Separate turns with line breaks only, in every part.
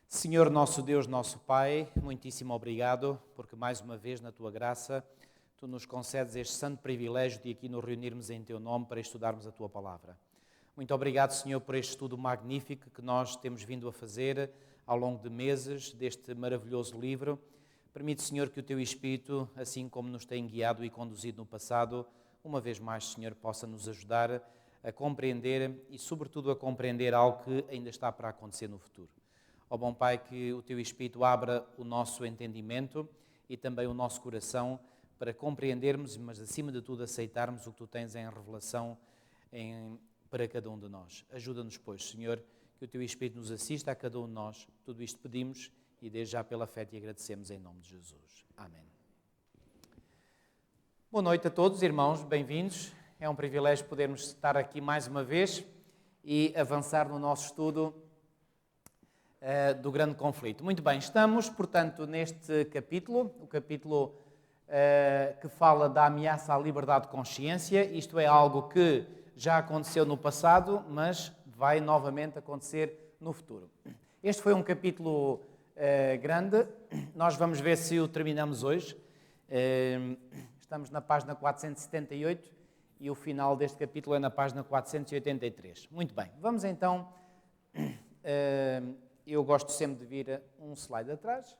Senhor nosso Deus, nosso Pai, muitíssimo obrigado, porque mais uma vez, na Tua graça, Tu nos concedes este santo privilégio de aqui nos reunirmos em Teu nome para estudarmos a Tua Palavra. Muito obrigado, Senhor, por este estudo magnífico que nós temos vindo a fazer ao longo de meses deste maravilhoso livro. Permite, Senhor, que o Teu Espírito, assim como nos tem guiado e conduzido no passado, uma vez mais, Senhor, possa nos ajudar a compreender e, sobretudo, a compreender algo que ainda está para acontecer no futuro. Ó bom Pai, que o Teu Espírito abra o nosso entendimento e também o nosso coração para compreendermos, mas acima de tudo aceitarmos o que Tu tens em revelação para cada um de nós. Ajuda-nos, pois, Senhor, que o Teu Espírito nos assista a cada um de nós. Tudo isto pedimos e desde já pela fé Te agradecemos em nome de Jesus. Amém. Boa noite a todos, irmãos, bem-vindos. É um privilégio podermos estar aqui mais uma vez e avançar no nosso estudo do grande conflito. Muito bem, estamos, portanto, neste capítulo, o capítulo que fala da ameaça à liberdade de consciência. Isto é algo que já aconteceu no passado, mas vai novamente acontecer no futuro. Este foi um capítulo grande, nós vamos ver se o terminamos hoje. Estamos na página 478 e o final deste capítulo é na página 483. Muito bem, vamos então... Eu gosto sempre de vir um slide atrás.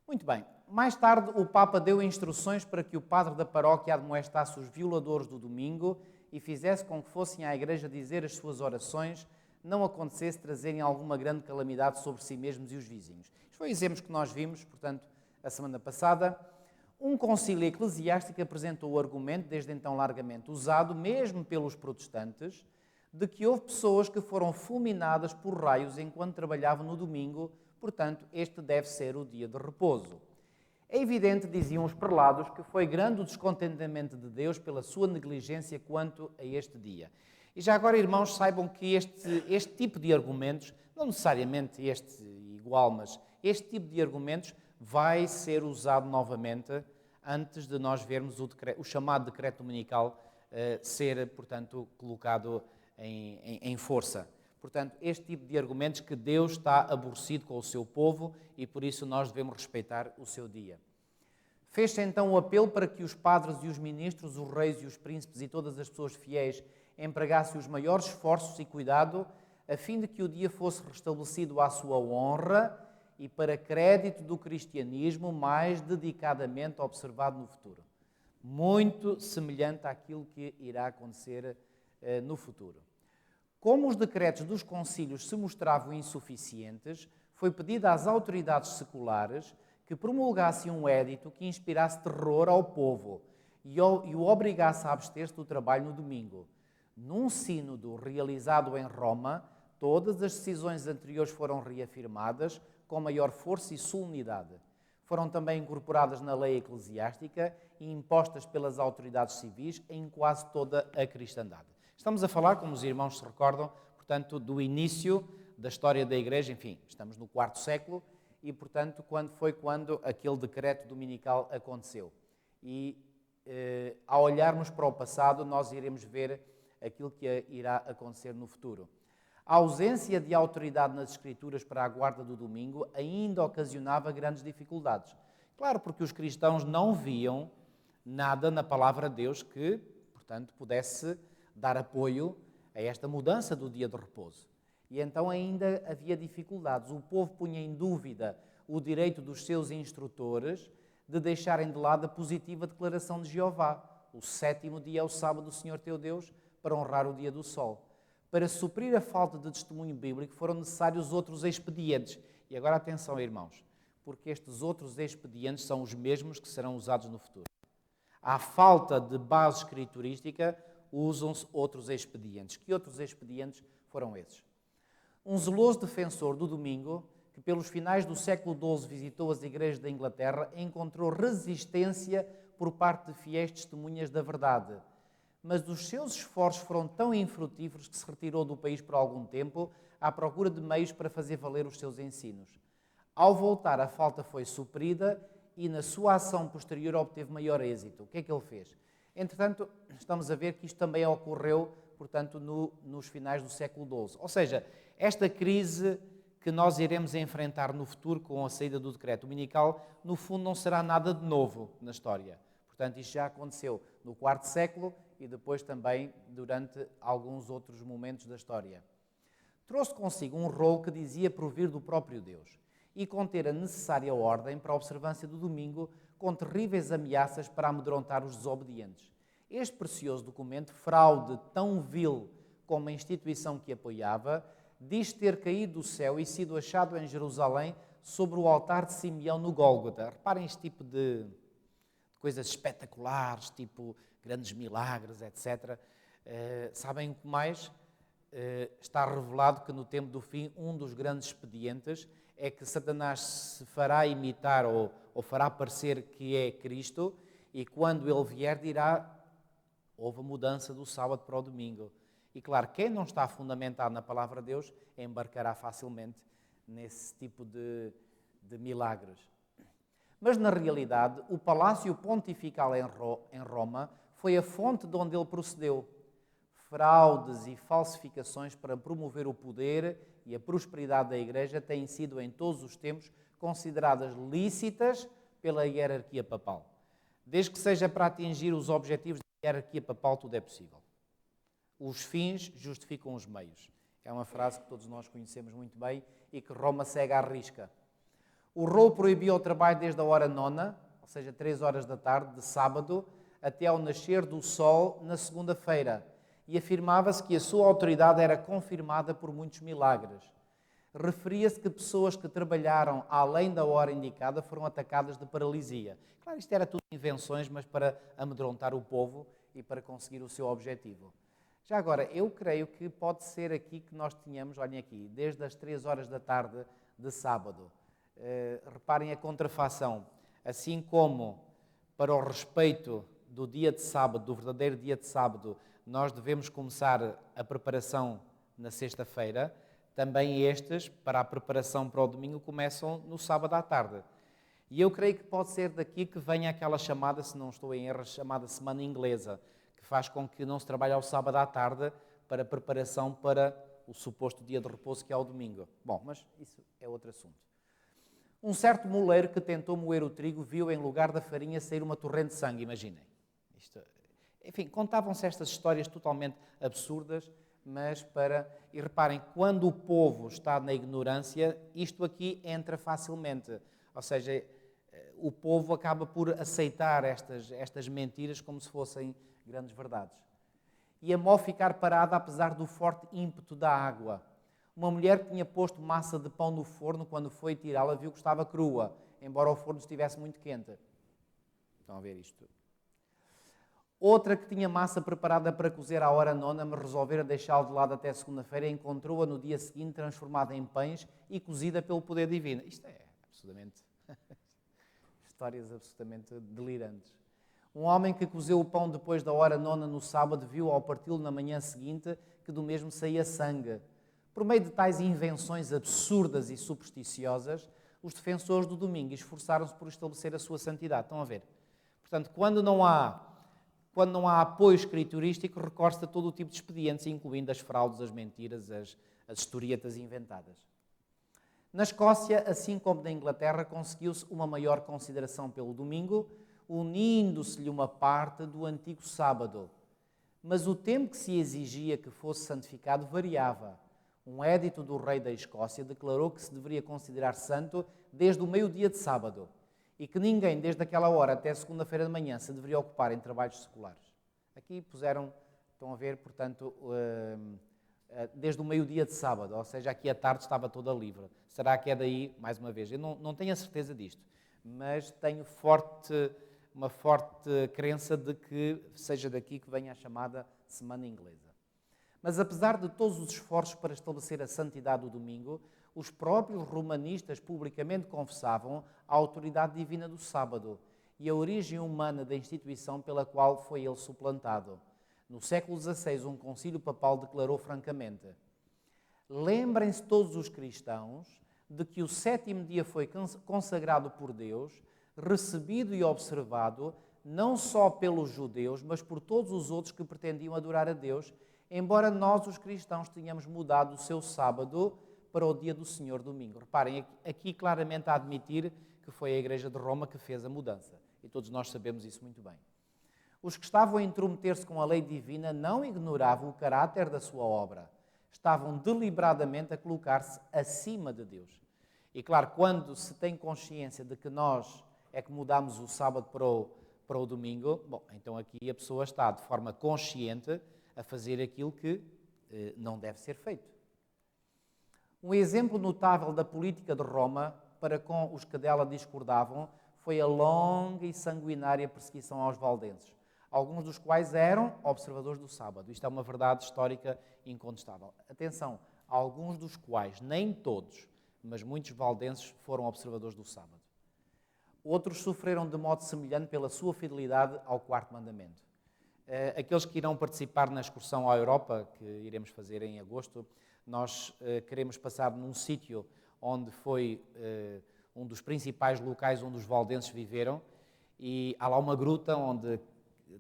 Muito bem. Mais tarde, o Papa deu instruções para que o padre da paróquia admoestasse os violadores do domingo e fizesse com que fossem à igreja dizer as suas orações, não acontecesse trazerem alguma grande calamidade sobre si mesmos e os vizinhos. Isto foi exemplos que nós vimos, portanto, a semana passada. Um concílio eclesiástico apresentou o argumento, desde então largamente usado, mesmo pelos protestantes, de que houve pessoas que foram fulminadas por raios enquanto trabalhavam no domingo, portanto, este deve ser o dia de repouso. É evidente, diziam os prelados, que foi grande o descontentamento de Deus pela sua negligência quanto a este dia. E já agora, irmãos, saibam que este tipo de argumentos, não necessariamente este igual, mas este tipo de argumentos vai ser usado novamente antes de nós vermos o chamado decreto dominical ser, portanto, colocado em força. Portanto, este tipo de argumentos que Deus está aborrecido com o seu povo e por isso nós devemos respeitar o seu dia. Fez-se então o apelo para que os padres e os ministros, os reis e os príncipes e todas as pessoas fiéis empregassem os maiores esforços e cuidado a fim de que o dia fosse restabelecido à sua honra e para crédito do cristianismo mais dedicadamente observado no futuro. Muito semelhante àquilo que irá acontecer no futuro. Como os decretos dos concílios se mostravam insuficientes, foi pedido às autoridades seculares que promulgassem um édito que inspirasse terror ao povo e o obrigasse a abster-se do trabalho no domingo. Num sínodo realizado em Roma, todas as decisões anteriores foram reafirmadas com maior força e solenidade. Foram também incorporadas na lei eclesiástica e impostas pelas autoridades civis em quase toda a cristandade. Estamos a falar, como os irmãos se recordam, portanto, do início da história da Igreja, enfim, estamos no IV século e, portanto, quando aquele decreto dominical aconteceu. E, ao olharmos para o passado, nós iremos ver aquilo que irá acontecer no futuro. A ausência de autoridade nas Escrituras para a guarda do domingo ainda ocasionava grandes dificuldades. Claro, porque os cristãos não viam nada na palavra de Deus que, portanto, pudesse dar apoio a esta mudança do dia de repouso. E então ainda havia dificuldades. O povo punha em dúvida o direito dos seus instrutores de deixarem de lado a positiva declaração de Jeová. O 7º dia é o sábado do Senhor teu Deus, para honrar o dia do sol. Para suprir a falta de testemunho bíblico foram necessários outros expedientes. E agora atenção, irmãos, porque estes outros expedientes são os mesmos que serão usados no futuro. À falta de base escriturística, usam-se outros expedientes. Que outros expedientes foram esses? Um zeloso defensor do domingo, que pelos finais do século XII visitou as igrejas da Inglaterra, encontrou resistência por parte de fiéis testemunhas da verdade. Mas os seus esforços foram tão infrutíferos que se retirou do país por algum tempo à procura de meios para fazer valer os seus ensinos. Ao voltar, a falta foi suprida e na sua ação posterior obteve maior êxito. O que é que ele fez? Entretanto, estamos a ver que isto também ocorreu, portanto, nos finais do século XII. Ou seja, esta crise que nós iremos enfrentar no futuro com a saída do decreto dominical, no fundo não será nada de novo na história. Portanto, isto já aconteceu no IV século e depois também durante alguns outros momentos da história. Trouxe consigo um rolo que dizia provir do próprio Deus e conter a necessária ordem para a observância do domingo, com terríveis ameaças para amedrontar os desobedientes. Este precioso documento, fraude tão vil como a instituição que apoiava, diz ter caído do céu e sido achado em Jerusalém sobre o altar de Simeão no Gólgota. Reparem este tipo de coisas espetaculares, tipo grandes milagres, etc. Sabem o que mais? Está revelado que no tempo do fim, um dos grandes expedientes é que Satanás se fará imitar ou fará parecer que é Cristo, e quando ele vier dirá, houve a mudança do sábado para o domingo. E claro, quem não está fundamentado na palavra de Deus embarcará facilmente nesse tipo de milagres. Mas na realidade, o palácio pontifical em Roma foi a fonte de onde ele procedeu. Fraudes e falsificações para promover o poder e a prosperidade da Igreja têm sido em todos os tempos consideradas lícitas pela hierarquia papal. Desde que seja para atingir os objetivos da hierarquia papal, tudo é possível. Os fins justificam os meios. É uma frase que todos nós conhecemos muito bem e que Roma segue à risca. O rolo proibia o trabalho desde a hora nona, ou seja, 3 horas da tarde, de sábado, até ao nascer do sol na segunda-feira, e afirmava-se que a sua autoridade era confirmada por muitos milagres. Referia-se que pessoas que trabalharam além da hora indicada foram atacadas de paralisia. Claro, isto era tudo invenções, mas para amedrontar o povo e para conseguir o seu objetivo. Já agora, eu creio que pode ser aqui que nós tenhamos, olhem aqui, desde as 3 horas da tarde de sábado. Reparem a contrafação. Assim como para o respeito do dia de sábado, do verdadeiro dia de sábado, nós devemos começar a preparação na sexta-feira, também estes, para a preparação para o domingo, começam no sábado à tarde. E eu creio que pode ser daqui que venha aquela chamada, se não estou em erro, chamada Semana Inglesa, que faz com que não se trabalhe ao sábado à tarde para a preparação para o suposto dia de repouso, que é o domingo. Bom, mas isso é outro assunto. Um certo moleiro que tentou moer o trigo viu em lugar da farinha sair uma torrente de sangue, imaginem. Enfim, contavam-se estas histórias totalmente absurdas, mas para... E reparem, quando o povo está na ignorância, isto aqui entra facilmente. Ou seja, o povo acaba por aceitar estas mentiras como se fossem grandes verdades. E a mó ficar parada apesar do forte ímpeto da água. Uma mulher que tinha posto massa de pão no forno, quando foi tirá-la, viu que estava crua, embora o forno estivesse muito quente. Estão a ver isto? Outra que tinha massa preparada para cozer à hora nona, mas resolvera deixá-la de lado até segunda-feira, encontrou-a no dia seguinte transformada em pães e cozida pelo poder divino. Isto é absolutamente... histórias absolutamente delirantes. Um homem que cozeu o pão depois da hora nona no sábado viu ao parti-lo na manhã seguinte que do mesmo saía sangue. Por meio de tais invenções absurdas e supersticiosas, os defensores do domingo esforçaram-se por estabelecer a sua santidade. Estão a ver? Portanto, quando não há apoio escriturístico, recorre-se a todo o tipo de expedientes, incluindo as fraudes, as mentiras, as historietas inventadas. Na Escócia, assim como na Inglaterra, conseguiu-se uma maior consideração pelo domingo, unindo-se-lhe uma parte do antigo sábado. Mas o tempo que se exigia que fosse santificado variava. Um édito do rei da Escócia declarou que se deveria considerar santo desde o meio-dia de sábado e que ninguém, desde aquela hora até segunda-feira de manhã, se deveria ocupar em trabalhos seculares. Aqui puseram, estão a ver, portanto, desde o meio-dia de sábado, ou seja, aqui a tarde estava toda livre. Será que é daí, mais uma vez? Eu não tenho a certeza disto, mas tenho uma forte crença de que seja daqui que venha a chamada Semana Inglesa. Mas apesar de todos os esforços para estabelecer a santidade do domingo, os próprios romanistas publicamente confessavam a autoridade divina do sábado e a origem humana da instituição pela qual foi ele suplantado. No século XVI, um concílio papal declarou francamente: lembrem-se todos os cristãos de que o sétimo dia foi consagrado por Deus, recebido e observado não só pelos judeus, mas por todos os outros que pretendiam adorar a Deus, embora nós, os cristãos, tenhamos mudado o seu sábado para o dia do Senhor domingo. Reparem, aqui claramente a admitir que foi a Igreja de Roma que fez a mudança. E todos nós sabemos isso muito bem. Os que estavam a intrometer-se com a lei divina não ignoravam o caráter da sua obra. Estavam deliberadamente a colocar-se acima de Deus. E claro, quando se tem consciência de que nós é que mudamos o sábado para o domingo, bom, então aqui a pessoa está de forma consciente a fazer aquilo que não deve ser feito. Um exemplo notável da política de Roma para com os que dela discordavam foi a longa e sanguinária perseguição aos valdenses, alguns dos quais eram observadores do sábado. Isto é uma verdade histórica incontestável. Atenção, alguns dos quais, nem todos, mas muitos valdenses foram observadores do sábado. Outros sofreram de modo semelhante pela sua fidelidade ao quarto mandamento. Aqueles que irão participar na excursão à Europa, que iremos fazer em agosto, nós queremos passar num sítio onde foi um dos principais locais onde os valdenses viveram, e há lá uma gruta onde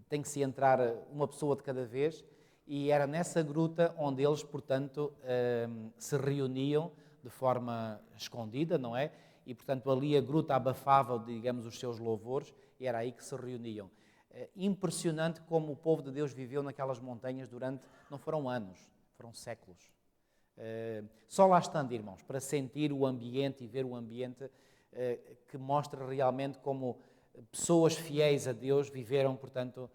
tem que se entrar uma pessoa de cada vez, e era nessa gruta onde eles, portanto, se reuniam de forma escondida, não é? E, portanto, ali a gruta abafava, digamos, os seus louvores, e era aí que se reuniam. Impressionante como o povo de Deus viveu naquelas montanhas durante, não foram anos, foram séculos. Só lá estando, irmãos, para sentir o ambiente e ver o ambiente que mostra realmente como pessoas fiéis a Deus viveram, portanto,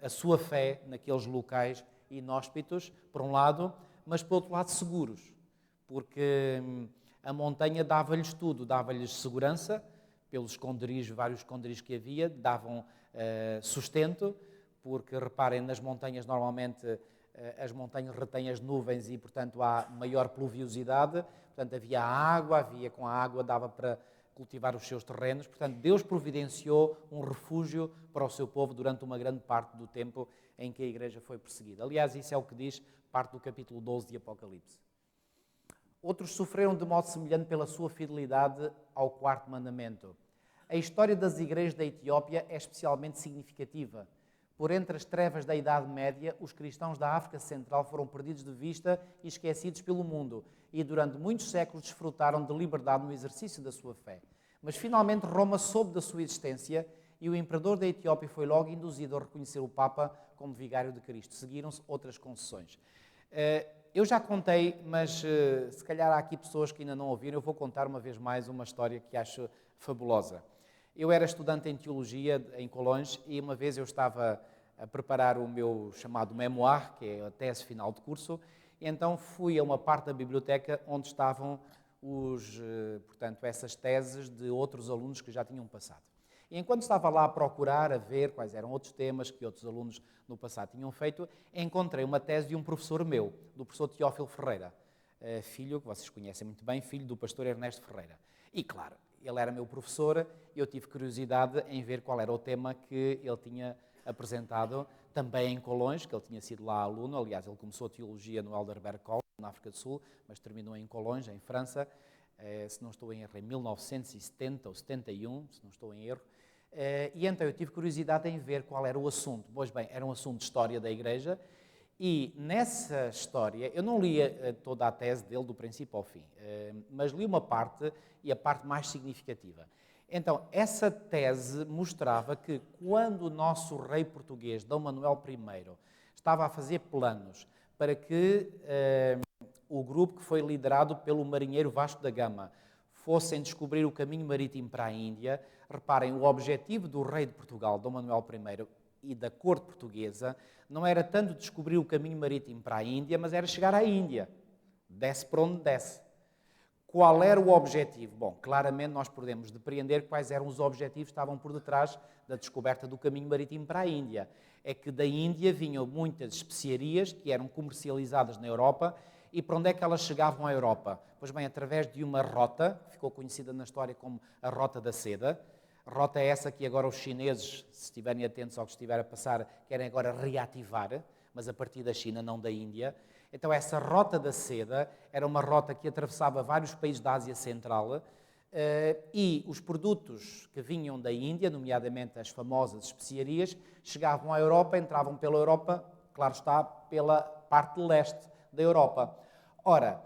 a sua fé naqueles locais inóspitos, por um lado, mas, por outro lado, seguros, porque a montanha dava-lhes tudo, dava-lhes segurança, pelos esconderijos, vários esconderijos que havia, davam sustento, porque, reparem, nas montanhas, normalmente, as montanhas retêm as nuvens e, portanto, há maior pluviosidade, portanto, havia água, com a água dava para cultivar os seus terrenos, portanto, Deus providenciou um refúgio para o seu povo durante uma grande parte do tempo em que a igreja foi perseguida. Aliás, isso é o que diz parte do capítulo 12 de Apocalipse. Outros sofreram de modo semelhante pela sua fidelidade ao quarto mandamento. A história das igrejas da Etiópia é especialmente significativa. Por entre as trevas da Idade Média, os cristãos da África Central foram perdidos de vista e esquecidos pelo mundo, e durante muitos séculos desfrutaram de liberdade no exercício da sua fé. Mas finalmente Roma soube da sua existência e o imperador da Etiópia foi logo induzido a reconhecer o Papa como vigário de Cristo. Seguiram-se outras concessões. Eu já contei, mas se calhar há aqui pessoas que ainda não ouviram, eu vou contar uma vez mais uma história que acho fabulosa. Eu era estudante em Teologia em Colões e uma vez eu estava a preparar o meu chamado memoir, que é a tese final de curso, e então fui a uma parte da biblioteca onde estavam portanto, essas teses de outros alunos que já tinham passado. E enquanto estava lá a procurar, a ver quais eram outros temas que outros alunos no passado tinham feito, encontrei uma tese de um professor meu, do professor Teófilo Ferreira, filho, que vocês conhecem muito bem, filho do pastor Ernesto Ferreira. E claro, ele era meu professor e eu tive curiosidade em ver qual era o tema que ele tinha apresentado, também em Colões, que ele tinha sido lá aluno. Aliás, ele começou a teologia no Heidelberg College, na África do Sul, mas terminou em Colões, em França, se não estou em erro, em 1970 ou 71, se não estou em erro. E então eu tive curiosidade em ver qual era o assunto. Pois bem, era um assunto de história da Igreja, e nessa história, eu não li toda a tese dele do princípio ao fim, mas li uma parte, e a parte mais significativa. Então, essa tese mostrava que quando o nosso rei português, Dom Manuel I, estava a fazer planos para que o grupo que foi liderado pelo marinheiro Vasco da Gama fossem descobrir o caminho marítimo para a Índia, reparem, o objetivo do rei de Portugal, Dom Manuel I, e da corte portuguesa, não era tanto descobrir o caminho marítimo para a Índia, mas era chegar à Índia. Desce por onde desce. Qual era o objetivo? Bom, claramente nós podemos depreender quais eram os objetivos que estavam por detrás da descoberta do caminho marítimo para a Índia. É que da Índia vinham muitas especiarias que eram comercializadas na Europa, e para onde é que elas chegavam à Europa? Pois bem, através de uma rota, que ficou conhecida na história como a Rota da Seda. Rota é essa que agora os chineses, se estiverem atentos ao que estiver a passar, querem agora reativar, mas a partir da China, não da Índia. Então, essa Rota da Seda era uma rota que atravessava vários países da Ásia Central, e os produtos que vinham da Índia, nomeadamente as famosas especiarias, chegavam à Europa, entravam pela Europa, claro está, pela parte leste da Europa. Ora,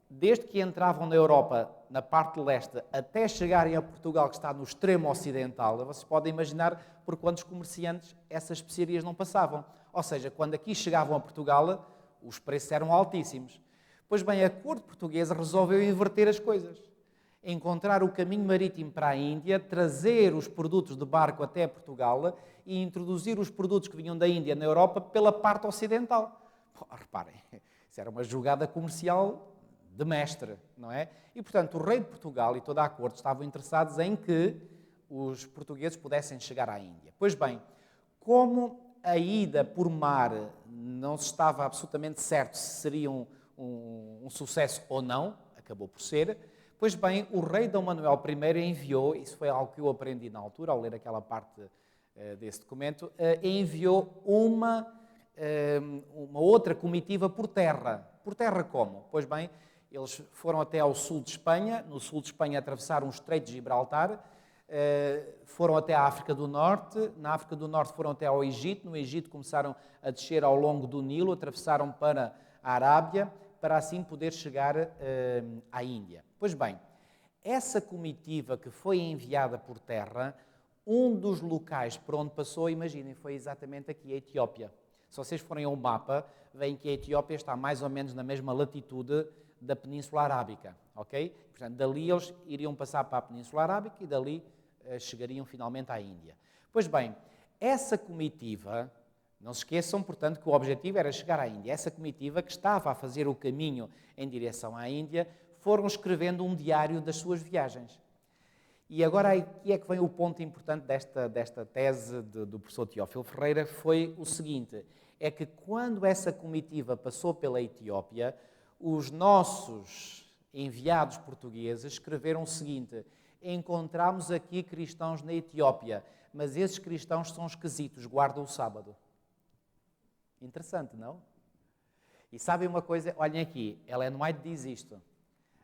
desde que entravam na Europa, na parte leste, até chegarem a Portugal, que está no extremo ocidental, vocês podem imaginar por quantos comerciantes essas especiarias não passavam. Ou seja, quando aqui chegavam a Portugal, os preços eram altíssimos. Pois bem, a corte portuguesa resolveu inverter as coisas. Encontrar o caminho marítimo para a Índia, trazer os produtos de barco até Portugal e introduzir os produtos que vinham da Índia na Europa pela parte ocidental. Pô, reparem, isso era uma jogada comercial de mestre, não é? E, portanto, o rei de Portugal e toda a corte estavam interessados em que os portugueses pudessem chegar à Índia. Pois bem, como a ida por mar não se estava absolutamente certo se seria um sucesso ou não, acabou por ser, pois bem, o rei Dom Manuel I enviou, isso foi algo que eu aprendi na altura, ao ler aquela parte desse documento, enviou uma outra comitiva por terra. Por terra como? Pois bem, eles foram até ao sul de Espanha, no sul de Espanha atravessaram o Estreito de Gibraltar, foram até a África do Norte, na África do Norte foram até ao Egito, no Egito começaram a descer ao longo do Nilo, atravessaram para a Arábia, para assim poder chegar à Índia. Pois bem, essa comitiva que foi enviada por terra, um dos locais por onde passou, imaginem, foi exatamente aqui, a Etiópia. Se vocês forem ao mapa, veem que a Etiópia está mais ou menos na mesma latitude da Península Arábica, ok? Portanto, dali eles iriam passar para a Península Arábica e dali chegariam finalmente à Índia. Pois bem, essa comitiva, não se esqueçam, portanto, que o objetivo era chegar à Índia. Essa comitiva que estava a fazer o caminho em direção à Índia, foram escrevendo um diário das suas viagens. E agora aqui é que vem o ponto importante desta tese do professor Teófilo Ferreira, foi o seguinte, é que quando essa comitiva passou pela Etiópia, os nossos enviados portugueses escreveram o seguinte: encontramos aqui cristãos na Etiópia, mas esses cristãos são esquisitos, guardam o sábado. Interessante, não? E sabem uma coisa? Olhem aqui, Ellen White diz isto.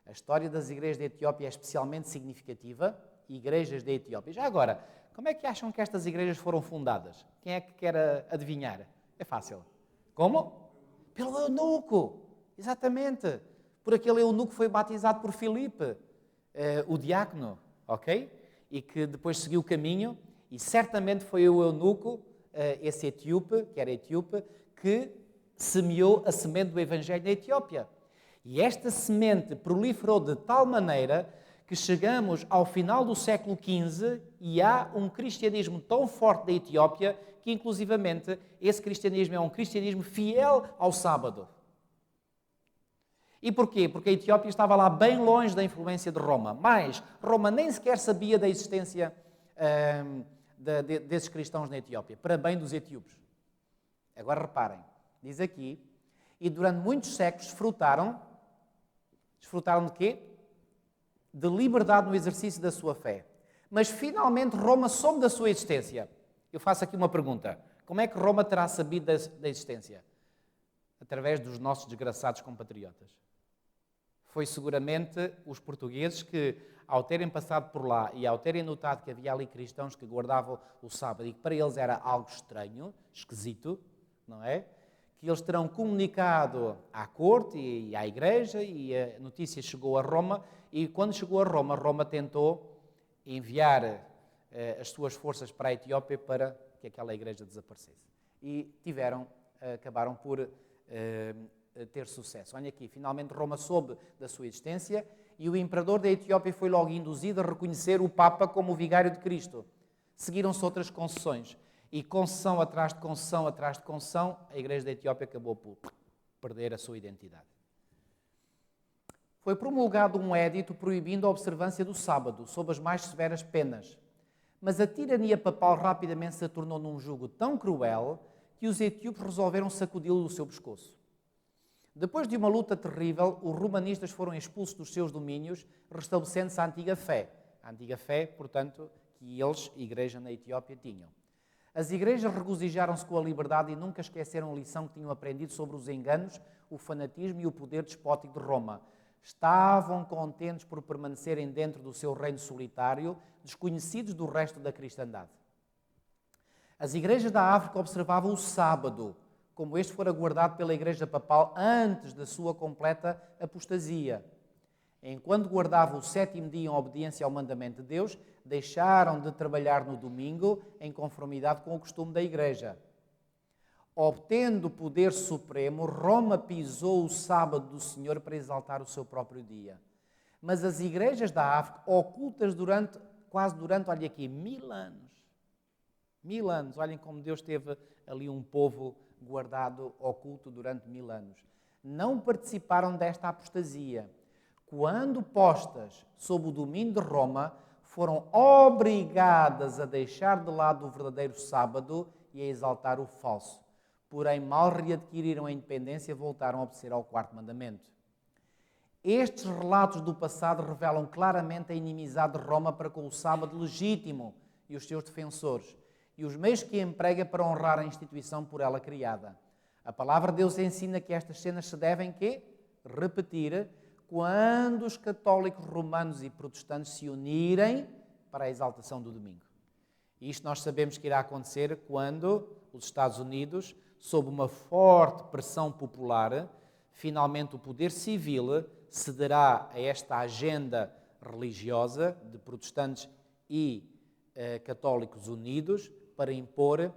A história das igrejas da Etiópia é especialmente significativa, igrejas da Etiópia. Já agora, como é que acham que estas igrejas foram fundadas? Quem é que quer adivinhar? É fácil. Como? Pelo eunuco. Exatamente. Por aquele eunuco que foi batizado por Filipe, o diácono, ok? E que depois seguiu o caminho, e certamente foi o eunuco, esse etíope, que era etíope, que semeou a semente do Evangelho na Etiópia. E esta semente proliferou de tal maneira que chegamos ao final do século XV e há um cristianismo tão forte da Etiópia que, inclusivamente, esse cristianismo é um cristianismo fiel ao sábado. E porquê? Porque a Etiópia estava lá bem longe da influência de Roma. Mas Roma nem sequer sabia da existência desses cristãos na Etiópia, para bem dos etíopes. Agora reparem, diz aqui, e durante muitos séculos desfrutaram de quê? De liberdade no exercício da sua fé. Mas finalmente Roma soube da sua existência. Eu faço aqui uma pergunta. Como é que Roma terá sabido da existência? Através dos nossos desgraçados compatriotas. Foi seguramente os portugueses que, ao terem passado por lá e ao terem notado que havia ali cristãos que guardavam o sábado e que para eles era algo estranho, esquisito, não é? Que eles terão comunicado à corte e à igreja e a notícia chegou a Roma e quando chegou a Roma, Roma tentou enviar as suas forças para a Etiópia para que aquela igreja desaparecesse. E acabaram por ter sucesso. Olha aqui, finalmente Roma soube da sua existência e o imperador da Etiópia foi logo induzido a reconhecer o Papa como o vigário de Cristo. Seguiram-se outras concessões. E concessão atrás de concessão, atrás de concessão, a Igreja da Etiópia acabou por perder a sua identidade. Foi promulgado um édito proibindo a observância do sábado, sob as mais severas penas. Mas a tirania papal rapidamente se tornou num jugo tão cruel que os etíopes resolveram sacudi-lo do seu pescoço. Depois de uma luta terrível, os romanistas foram expulsos dos seus domínios, restabelecendo-se a antiga fé. A antiga fé, portanto, que eles, Igreja na Etiópia, tinham. As igrejas regozijaram-se com a liberdade e nunca esqueceram a lição que tinham aprendido sobre os enganos, o fanatismo e o poder despótico de Roma. Estavam contentes por permanecerem dentro do seu reino solitário, desconhecidos do resto da cristandade. As igrejas da África observavam o sábado como este fora guardado pela Igreja Papal antes da sua completa apostasia. Enquanto guardavam o 7º dia em obediência ao mandamento de Deus, deixaram de trabalhar no domingo em conformidade com o costume da Igreja. Obtendo o poder supremo, Roma pisou o sábado do Senhor para exaltar o seu próprio dia. Mas as igrejas da África, ocultas quase durante, olha aqui, 1000 anos. 1000 anos, olhem como Deus teve ali um povo guardado, oculto durante 1000 anos. Não participaram desta apostasia. Quando postas sob o domínio de Roma, foram obrigadas a deixar de lado o verdadeiro sábado e a exaltar o falso. Porém, mal readquiriram a independência, voltaram a obedecer ao 4º mandamento. Estes relatos do passado revelam claramente a inimizade de Roma para com o sábado legítimo e os seus defensores, e os meios que emprega para honrar a instituição por ela criada. A palavra de Deus ensina que estas cenas se devem repetir quando os católicos romanos e protestantes se unirem para a exaltação do domingo. E isto nós sabemos que irá acontecer quando os Estados Unidos, sob uma forte pressão popular, finalmente o poder civil cederá a esta agenda religiosa de protestantes e católicos unidos para impor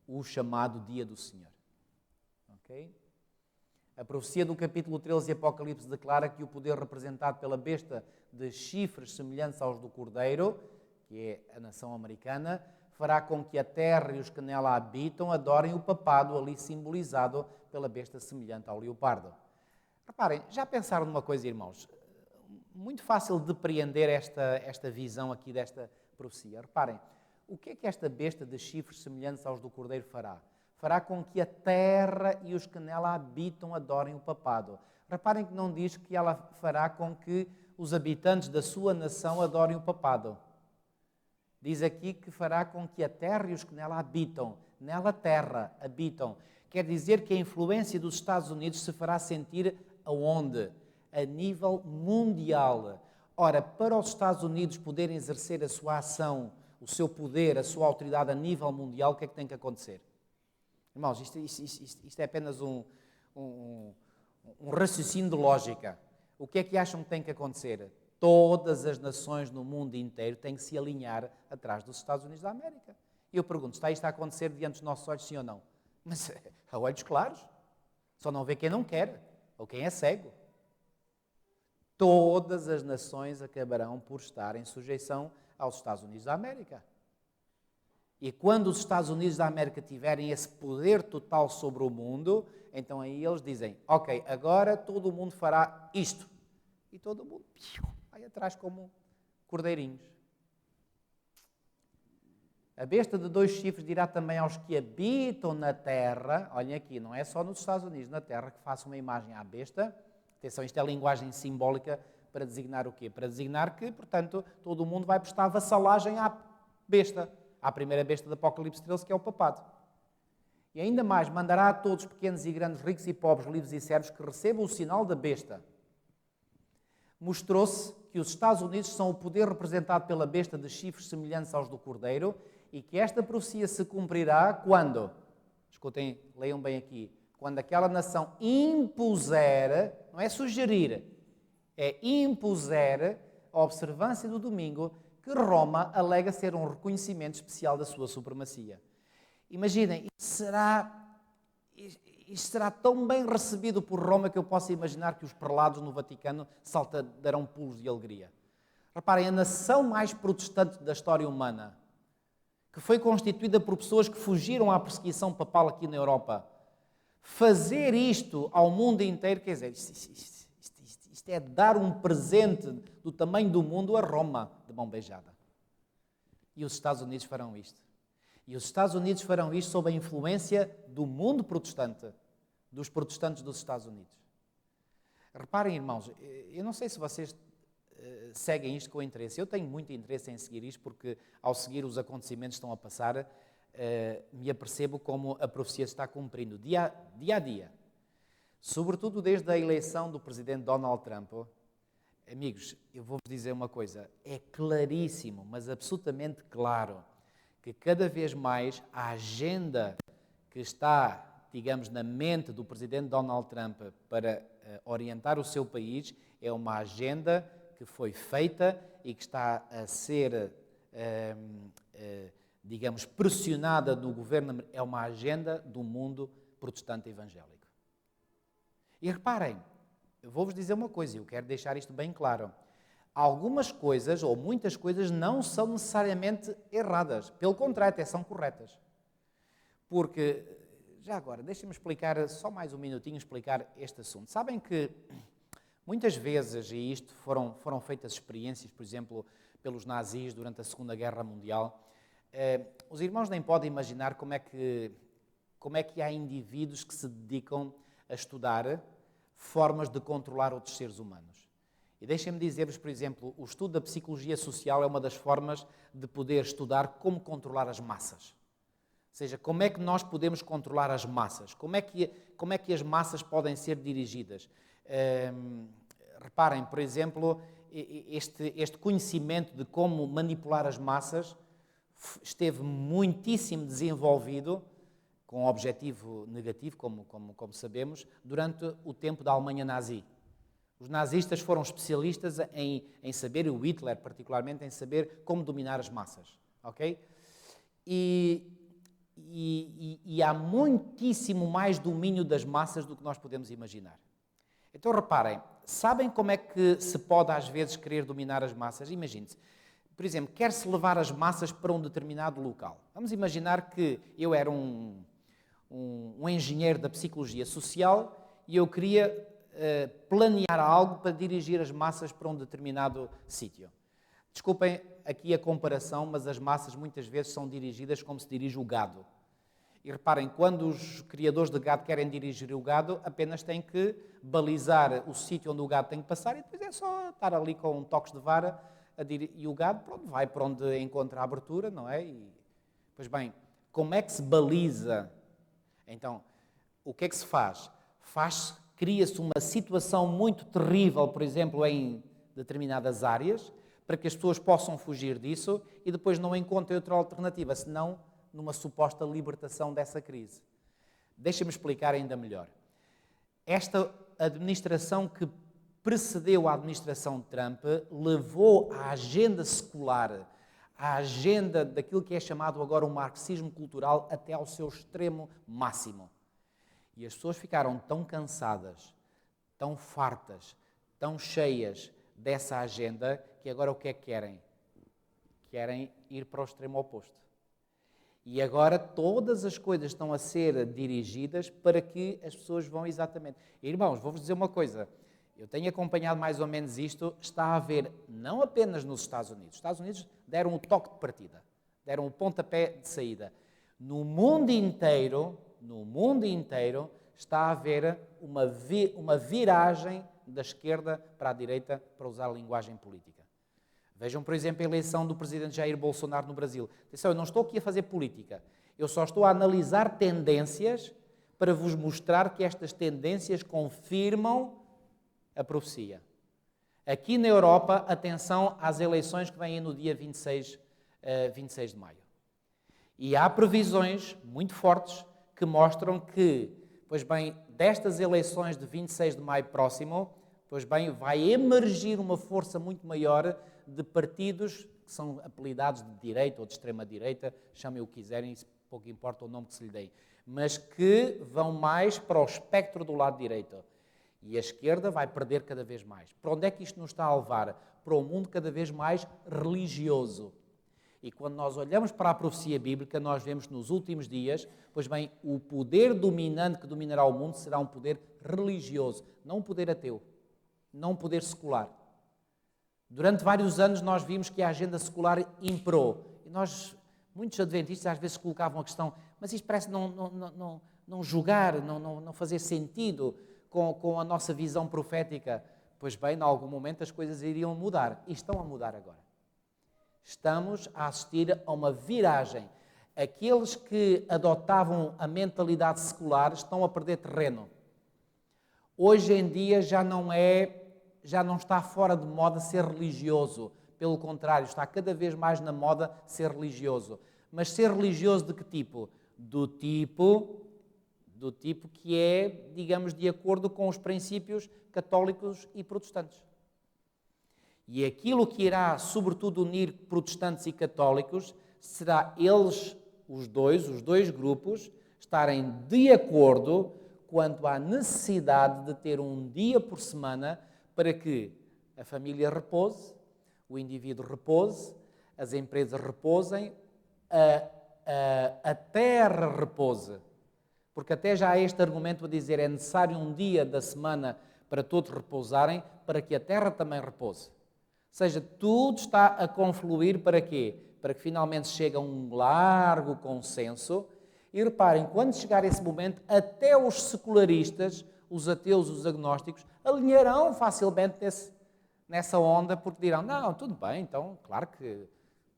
o chamado Dia do Senhor. Okay? A profecia do capítulo 13 de Apocalipse declara que o poder representado pela besta de chifres semelhantes aos do Cordeiro, que é a nação americana, fará com que a terra e os que nela habitam adorem o papado, ali simbolizado pela besta semelhante ao leopardo. Reparem, já pensaram numa coisa, irmãos? Muito fácil de depreender esta visão aqui desta profecia. Reparem, o que é que esta besta de chifres semelhantes aos do Cordeiro fará? Fará com que a terra e os que nela habitam adorem o papado. Reparem que não diz que ela fará com que os habitantes da sua nação adorem o papado. Diz aqui que fará com que a terra e os que nela habitam, nela terra, habitam. Quer dizer que a influência dos Estados Unidos se fará sentir aonde? A nível mundial. Ora, para os Estados Unidos poderem exercer a sua ação, o seu poder, a sua autoridade a nível mundial, o que é que tem que acontecer? Irmãos, isto é apenas um raciocínio de lógica. O que é que acham que tem que acontecer? Todas as nações no mundo inteiro têm que se alinhar atrás dos Estados Unidos da América. E eu pergunto, está isto a acontecer diante dos nossos olhos, sim ou não? Mas a olhos claros. Só não vê quem não quer, ou quem é cego. Todas as nações acabarão por estar em sujeição aos Estados Unidos da América. E quando os Estados Unidos da América tiverem esse poder total sobre o mundo, então aí eles dizem, ok, agora todo o mundo fará isto. E todo o mundo vai atrás como cordeirinhos. A besta de 2 chifres dirá também aos que habitam na terra, olhem aqui, não é só nos Estados Unidos, na terra, que façam uma imagem à besta. Atenção, isto é linguagem simbólica para designar o quê? Para designar que, portanto, todo o mundo vai prestar vassalagem à besta, à primeira besta do Apocalipse 13, que é o papado. E ainda mais, mandará a todos, pequenos e grandes, ricos e pobres, livres e servos, que recebam o sinal da besta. Mostrou-se que os Estados Unidos são o poder representado pela besta de chifres semelhantes aos do Cordeiro e que esta profecia se cumprirá quando? Escutem, leiam bem aqui. Quando aquela nação impuser, não é sugerir, é impuser a observância do domingo, que Roma alega ser um reconhecimento especial da sua supremacia. Imaginem, isto será tão bem recebido por Roma que eu posso imaginar que os prelados no Vaticano darão pulos de alegria. Reparem, a nação mais protestante da história humana, que foi constituída por pessoas que fugiram à perseguição papal aqui na Europa, fazer isto ao mundo inteiro, quer dizer, isto é dar um presente do tamanho do mundo a Roma, de mão beijada. E os Estados Unidos farão isto. E os Estados Unidos farão isto sob a influência do mundo protestante, dos protestantes dos Estados Unidos. Reparem, irmãos, eu não sei se vocês seguem isto com interesse. Eu tenho muito interesse em seguir isto, porque ao seguir os acontecimentos que estão a passar, me apercebo como a profecia se está cumprindo dia a dia. Sobretudo desde a eleição do presidente Donald Trump. Amigos, eu vou-vos dizer uma coisa. É claríssimo, mas absolutamente claro, que cada vez mais a agenda que está digamos, na mente do presidente Donald Trump para orientar o seu país é uma agenda que foi feita e que está a ser, digamos, pressionada do governo. É uma agenda do mundo protestante evangélico. E reparem, eu vou-vos dizer uma coisa, e eu quero deixar isto bem claro. Algumas coisas, ou muitas coisas, não são necessariamente erradas. Pelo contrário, até são corretas. Porque, já agora, deixem-me explicar, só mais um minutinho, explicar este assunto. Sabem que muitas vezes, e isto foram feitas experiências, por exemplo, pelos nazis durante a Segunda Guerra Mundial, os irmãos nem podem imaginar como é que há indivíduos que se dedicam a estudar formas de controlar outros seres humanos. E deixem-me dizer-vos, por exemplo, o estudo da psicologia social é uma das formas de poder estudar como controlar as massas. Ou seja, como é que nós podemos controlar as massas? Como é que as massas podem ser dirigidas? Reparem, por exemplo, este conhecimento de como manipular as massas esteve muitíssimo desenvolvido, com objetivo negativo, como sabemos, durante o tempo da Alemanha nazi. Os nazistas foram especialistas em saber, e o Hitler particularmente, em saber como dominar as massas. Ok? E há muitíssimo mais domínio das massas do que nós podemos imaginar. Então reparem, sabem como é que se pode às vezes querer dominar as massas? Imagine-se, por exemplo, quer-se levar as massas para um determinado local. Vamos imaginar que eu era um engenheiro da psicologia social e eu queria planear algo para dirigir as massas para um determinado sítio. Desculpem aqui a comparação, mas as massas muitas vezes são dirigidas como se dirige o gado. E reparem, quando os criadores de gado querem dirigir o gado, apenas têm que balizar o sítio onde o gado tem que passar e depois é só estar ali com toques de vara e o gado vai para onde encontra a abertura, não é? Pois bem, como é que se baliza? Então, o que é que se faz? Cria-se uma situação muito terrível, por exemplo, em determinadas áreas, para que as pessoas possam fugir disso e depois não encontrem outra alternativa, senão numa suposta libertação dessa crise. Deixa-me explicar ainda melhor. Esta administração que precedeu a administração Trump levou a agenda secular, a agenda daquilo que é chamado agora o marxismo cultural até ao seu extremo máximo. E as pessoas ficaram tão cansadas, tão fartas, tão cheias dessa agenda, que agora o que é que querem? Querem ir para o extremo oposto. E agora todas as coisas estão a ser dirigidas para que as pessoas vão exatamente... Irmãos, vou-vos dizer uma coisa. Eu tenho acompanhado mais ou menos isto. Está a haver, não apenas nos Estados Unidos. Os Estados Unidos deram o toque de partida. Deram o pontapé de saída. No mundo inteiro está a haver uma viragem da esquerda para a direita, para usar a linguagem política. Vejam, por exemplo, a eleição do presidente Jair Bolsonaro no Brasil. Atenção, eu não estou aqui a fazer política. Eu só estou a analisar tendências para vos mostrar que estas tendências confirmam a profecia. Aqui na Europa, atenção às eleições que vêm no dia 26 de maio. E há previsões muito fortes que mostram que, pois bem, destas eleições de 26 de maio próximo, pois bem, vai emergir uma força muito maior de partidos que são apelidados de direita ou de extrema-direita, chamem o que quiserem, pouco importa o nome que se lhe deem, mas que vão mais para o espectro do lado direito. E a esquerda vai perder cada vez mais. Para onde é que isto nos está a levar? Para um mundo cada vez mais religioso. E quando nós olhamos para a profecia bíblica, nós vemos que nos últimos dias, pois bem, o poder dominante que dominará o mundo será um poder religioso, não um poder ateu, não um poder secular. Durante vários anos nós vimos que a agenda secular imperou. E muitos adventistas às vezes colocavam a questão, mas isto parece não julgar, não fazer sentido com a nossa visão profética. Pois bem, em algum momento as coisas iriam mudar. E estão a mudar agora. Estamos a assistir a uma viragem. Aqueles que adotavam a mentalidade secular estão a perder terreno. Hoje em dia já não está fora de moda ser religioso. Pelo contrário, está cada vez mais na moda ser religioso. Mas ser religioso de que tipo? Do tipo do tipo que é, digamos, de acordo com os princípios católicos e protestantes. E aquilo que irá, sobretudo, unir protestantes e católicos será eles, os dois grupos, estarem de acordo quanto à necessidade de ter um dia por semana para que a família repouse, o indivíduo repouse, as empresas repousem, a terra repouse. Porque até já há este argumento a dizer é necessário um dia da semana para todos repousarem, para que a terra também repouse. Ou seja, tudo está a confluir para quê? Para que finalmente chegue a um largo consenso. E reparem, quando chegar esse momento, até os secularistas, os ateus, os agnósticos, alinharão facilmente nessa onda, porque dirão, não, tudo bem, então, claro que,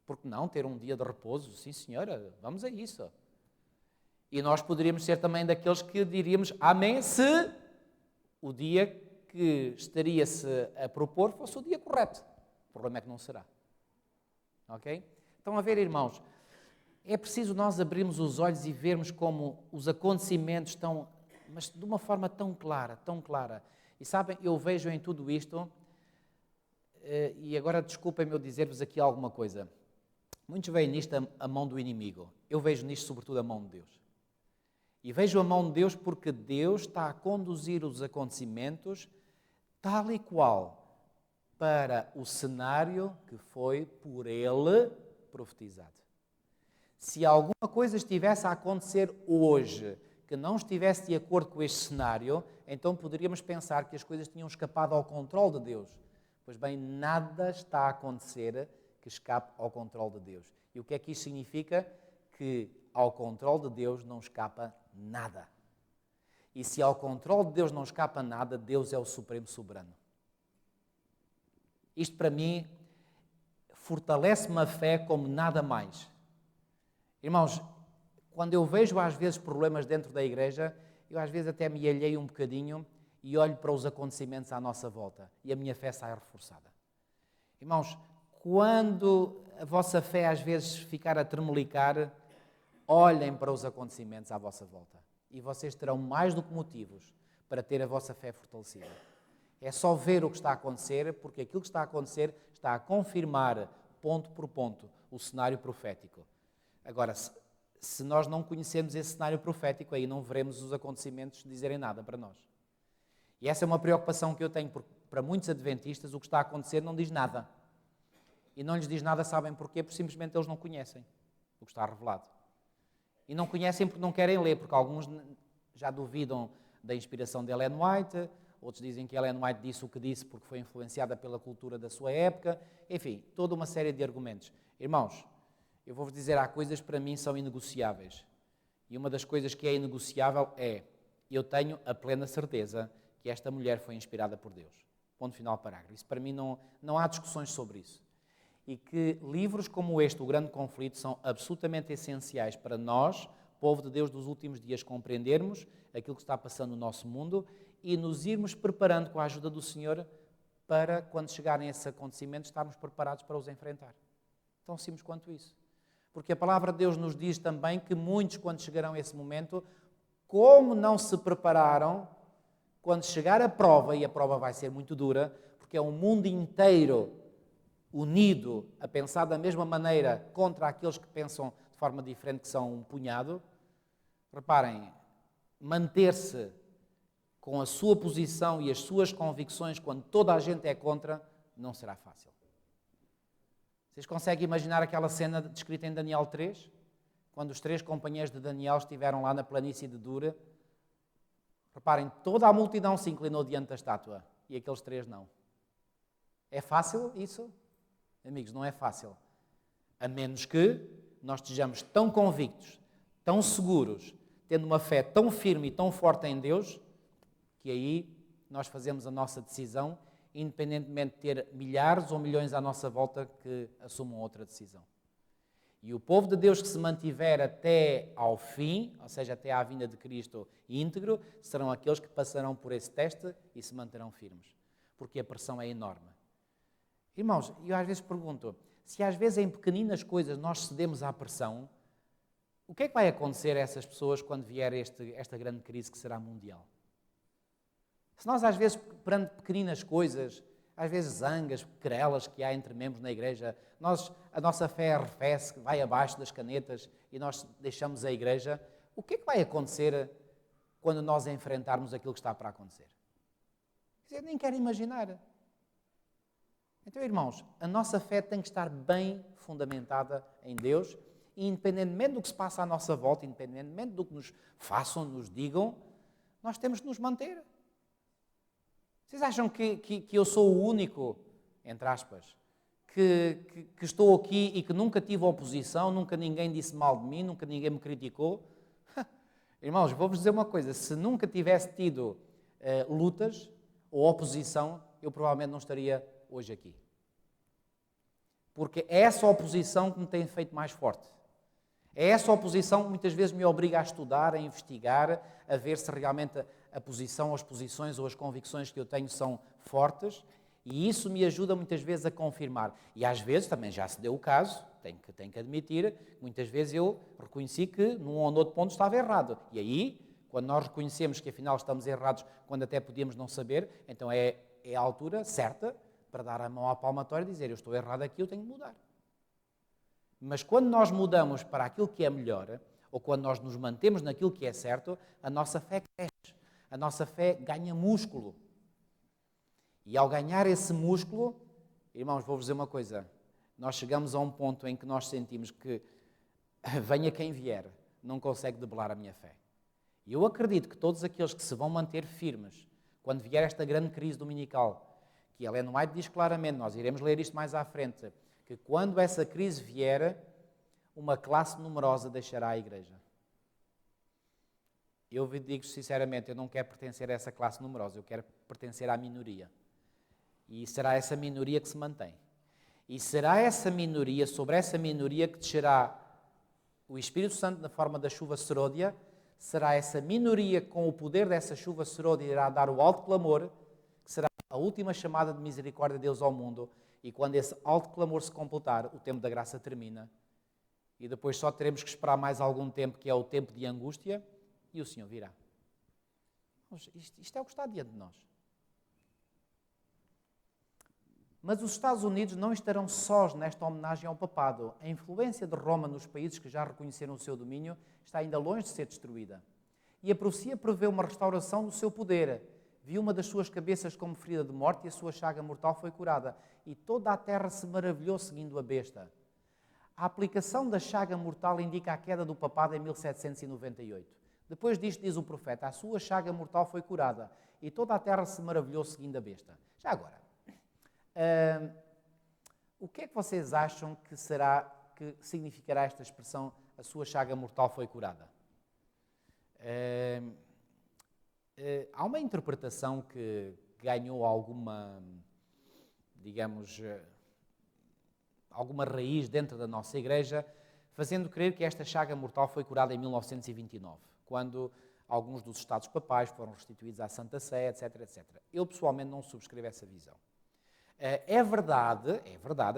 porque não ter um dia de repouso? Sim, senhora, vamos a isso. E nós poderíamos ser também daqueles que diríamos amém se o dia que estaria-se a propor fosse o dia correto. O problema é que não será. Ok? Estão a ver, irmãos? É preciso nós abrirmos os olhos e vermos como os acontecimentos estão, mas de uma forma tão clara, tão clara. E sabem, eu vejo em tudo isto, e agora desculpem-me eu dizer-vos aqui alguma coisa. Muitos veem nisto a mão do inimigo. Eu vejo nisto sobretudo a mão de Deus. E vejo a mão de Deus porque Deus está a conduzir os acontecimentos tal e qual para o cenário que foi por Ele profetizado. Se alguma coisa estivesse a acontecer hoje que não estivesse de acordo com este cenário, então poderíamos pensar que as coisas tinham escapado ao controle de Deus. Pois bem, nada está a acontecer que escape ao controle de Deus. E o que é que isso significa? Que ao controle de Deus não escapa nada. E se ao controle de Deus não escapa nada, Deus é o Supremo Soberano. Isto para mim fortalece-me a fé como nada mais. Irmãos, quando eu vejo às vezes problemas dentro da igreja, eu às vezes até me alheio um bocadinho e olho para os acontecimentos à nossa volta e a minha fé sai reforçada. Irmãos, quando a vossa fé às vezes ficar a tremelicar, olhem para os acontecimentos à vossa volta e vocês terão mais do que motivos para ter a vossa fé fortalecida. É só ver o que está a acontecer, porque aquilo que está a acontecer está a confirmar, ponto por ponto, o cenário profético. Agora, se nós não conhecemos esse cenário profético, aí não veremos os acontecimentos dizerem nada para nós. E essa é uma preocupação que eu tenho, porque para muitos adventistas o que está a acontecer não diz nada. E não lhes diz nada, sabem porquê? Porque simplesmente eles não conhecem o que está revelado. E não conhecem porque não querem ler, porque alguns já duvidam da inspiração de Ellen White, outros dizem que Ellen White disse o que disse porque foi influenciada pela cultura da sua época. Enfim, toda uma série de argumentos. Irmãos, eu vou-vos dizer, há coisas que para mim são inegociáveis. E uma das coisas que é inegociável é, eu tenho a plena certeza que esta mulher foi inspirada por Deus. Ponto final, parágrafo. Isso para mim não há discussões sobre isso. E que livros como este, O Grande Conflito, são absolutamente essenciais para nós, povo de Deus dos últimos dias, compreendermos aquilo que está passando no nosso mundo e nos irmos preparando com a ajuda do Senhor para, quando chegarem esses acontecimentos, estarmos preparados para os enfrentar. Tão simples quanto isso. Porque a palavra de Deus nos diz também que muitos, quando chegarão a esse momento, como não se prepararam, quando chegar a prova, e a prova vai ser muito dura, porque é um mundo inteiro unido a pensar da mesma maneira contra aqueles que pensam de forma diferente, que são um punhado. Reparem, manter-se com a sua posição e as suas convicções quando toda a gente é contra, não será fácil. Vocês conseguem imaginar aquela cena descrita em Daniel 3? Quando os 3 companheiros de Daniel estiveram lá na planície de Dura. Reparem, toda a multidão se inclinou diante da estátua e aqueles 3 não. É fácil isso? Amigos, não é fácil. A menos que nós estejamos tão convictos, tão seguros, tendo uma fé tão firme e tão forte em Deus, que aí nós fazemos a nossa decisão, independentemente de ter milhares ou milhões à nossa volta que assumam outra decisão. E o povo de Deus que se mantiver até ao fim, ou seja, até à vinda de Cristo íntegro, serão aqueles que passarão por esse teste e se manterão firmes. Porque a pressão é enorme. Irmãos, eu às vezes pergunto, se às vezes em pequeninas coisas nós cedemos à pressão, O que é que vai acontecer a essas pessoas quando vier esta grande crise que será mundial? Se nós às vezes, perante pequeninas coisas, às vezes zangas, querelas que há entre membros na igreja, a nossa fé arrefece, vai abaixo das canetas e nós deixamos a igreja, o que é que vai acontecer quando nós enfrentarmos aquilo que está para acontecer? Quer dizer, nem quero imaginar. Então, irmãos, a nossa fé tem que estar bem fundamentada em Deus, e independentemente do que se passa à nossa volta, independentemente do que nos façam, nos digam, nós temos que nos manter. Vocês acham que eu sou o único, entre aspas, que estou aqui e que nunca tive oposição, nunca ninguém disse mal de mim, nunca ninguém me criticou? Irmãos, vou-vos dizer uma coisa, se nunca tivesse tido lutas ou oposição, eu provavelmente não estaria hoje aqui. Porque é essa oposição que me tem feito mais forte. É essa oposição que muitas vezes me obriga a estudar, a investigar, a ver se realmente a posição, as posições ou as convicções que eu tenho são fortes, e isso me ajuda muitas vezes a confirmar. E às vezes também já se deu o caso, tenho que admitir, muitas vezes eu reconheci que num ou noutro ponto estava errado. E aí, quando nós reconhecemos que afinal estamos errados, quando até podíamos não saber, então é a altura certa para dar a mão à palmatória e dizer: eu estou errado aqui, eu tenho que mudar. Mas quando nós mudamos para aquilo que é melhor, ou quando nós nos mantemos naquilo que é certo, a nossa fé cresce, a nossa fé ganha músculo. E ao ganhar esse músculo, irmãos, vou-vos dizer uma coisa, nós chegamos a um ponto em que nós sentimos que, venha quem vier, não consegue debelar a minha fé. E eu acredito que todos aqueles que se vão manter firmes, quando vier esta grande crise dominical, que Ellen White diz claramente, nós iremos ler isto mais à frente, que quando essa crise vier, uma classe numerosa deixará a igreja. Eu digo sinceramente, eu não quero pertencer a essa classe numerosa, eu quero pertencer à minoria. E será essa minoria que se mantém. E será essa minoria, sobre essa minoria que descerá o Espírito Santo na forma da chuva seródia, será essa minoria com o poder dessa chuva seródia irá dar o alto clamor, que será a última chamada de misericórdia de Deus ao mundo. E quando esse alto clamor se completar, o tempo da graça termina. E depois só teremos que esperar mais algum tempo, que é o tempo de angústia, e o Senhor virá. Isto é o que está diante de nós. Mas os Estados Unidos não estarão sós nesta homenagem ao papado. A influência de Roma nos países que já reconheceram o seu domínio está ainda longe de ser destruída. E a profecia prevê uma restauração do seu poder. Viu uma das suas cabeças como ferida de morte e a sua chaga mortal foi curada. E toda a terra se maravilhou seguindo a besta. A aplicação da chaga mortal indica a queda do papado em 1798. Depois disto, diz o profeta, a sua chaga mortal foi curada e toda a terra se maravilhou seguindo a besta. Já agora, o que é que vocês acham que significará esta expressão, a sua chaga mortal foi curada? Há uma interpretação que ganhou alguma, digamos, alguma raiz dentro da nossa igreja, fazendo crer que esta chaga mortal foi curada em 1929, quando alguns dos Estados papais foram restituídos à Santa Sé, etc, etc. Eu, pessoalmente, não subscrevo essa visão. É verdade,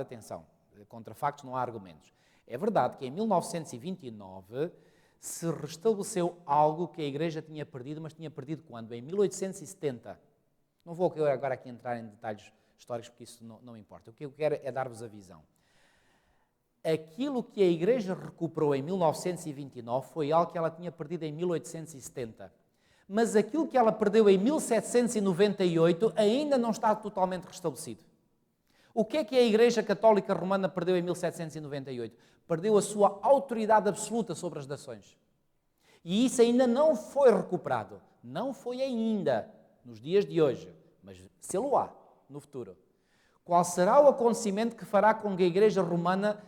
atenção, contra factos não há argumentos. É verdade que em 1929 se restabeleceu algo que a Igreja tinha perdido, mas tinha perdido quando? Em 1870. Não vou agora aqui entrar em detalhes históricos, porque isso não importa. O que eu quero é dar-vos a visão. Aquilo que a Igreja recuperou em 1929 foi algo que ela tinha perdido em 1870. Mas aquilo que ela perdeu em 1798 ainda não está totalmente restabelecido. O que é que a Igreja Católica Romana perdeu em 1798? Perdeu a sua autoridade absoluta sobre as nações. E isso ainda não foi recuperado. Não foi ainda, nos dias de hoje, mas se-lo-á no futuro. Qual será o acontecimento que fará com que a Igreja Romana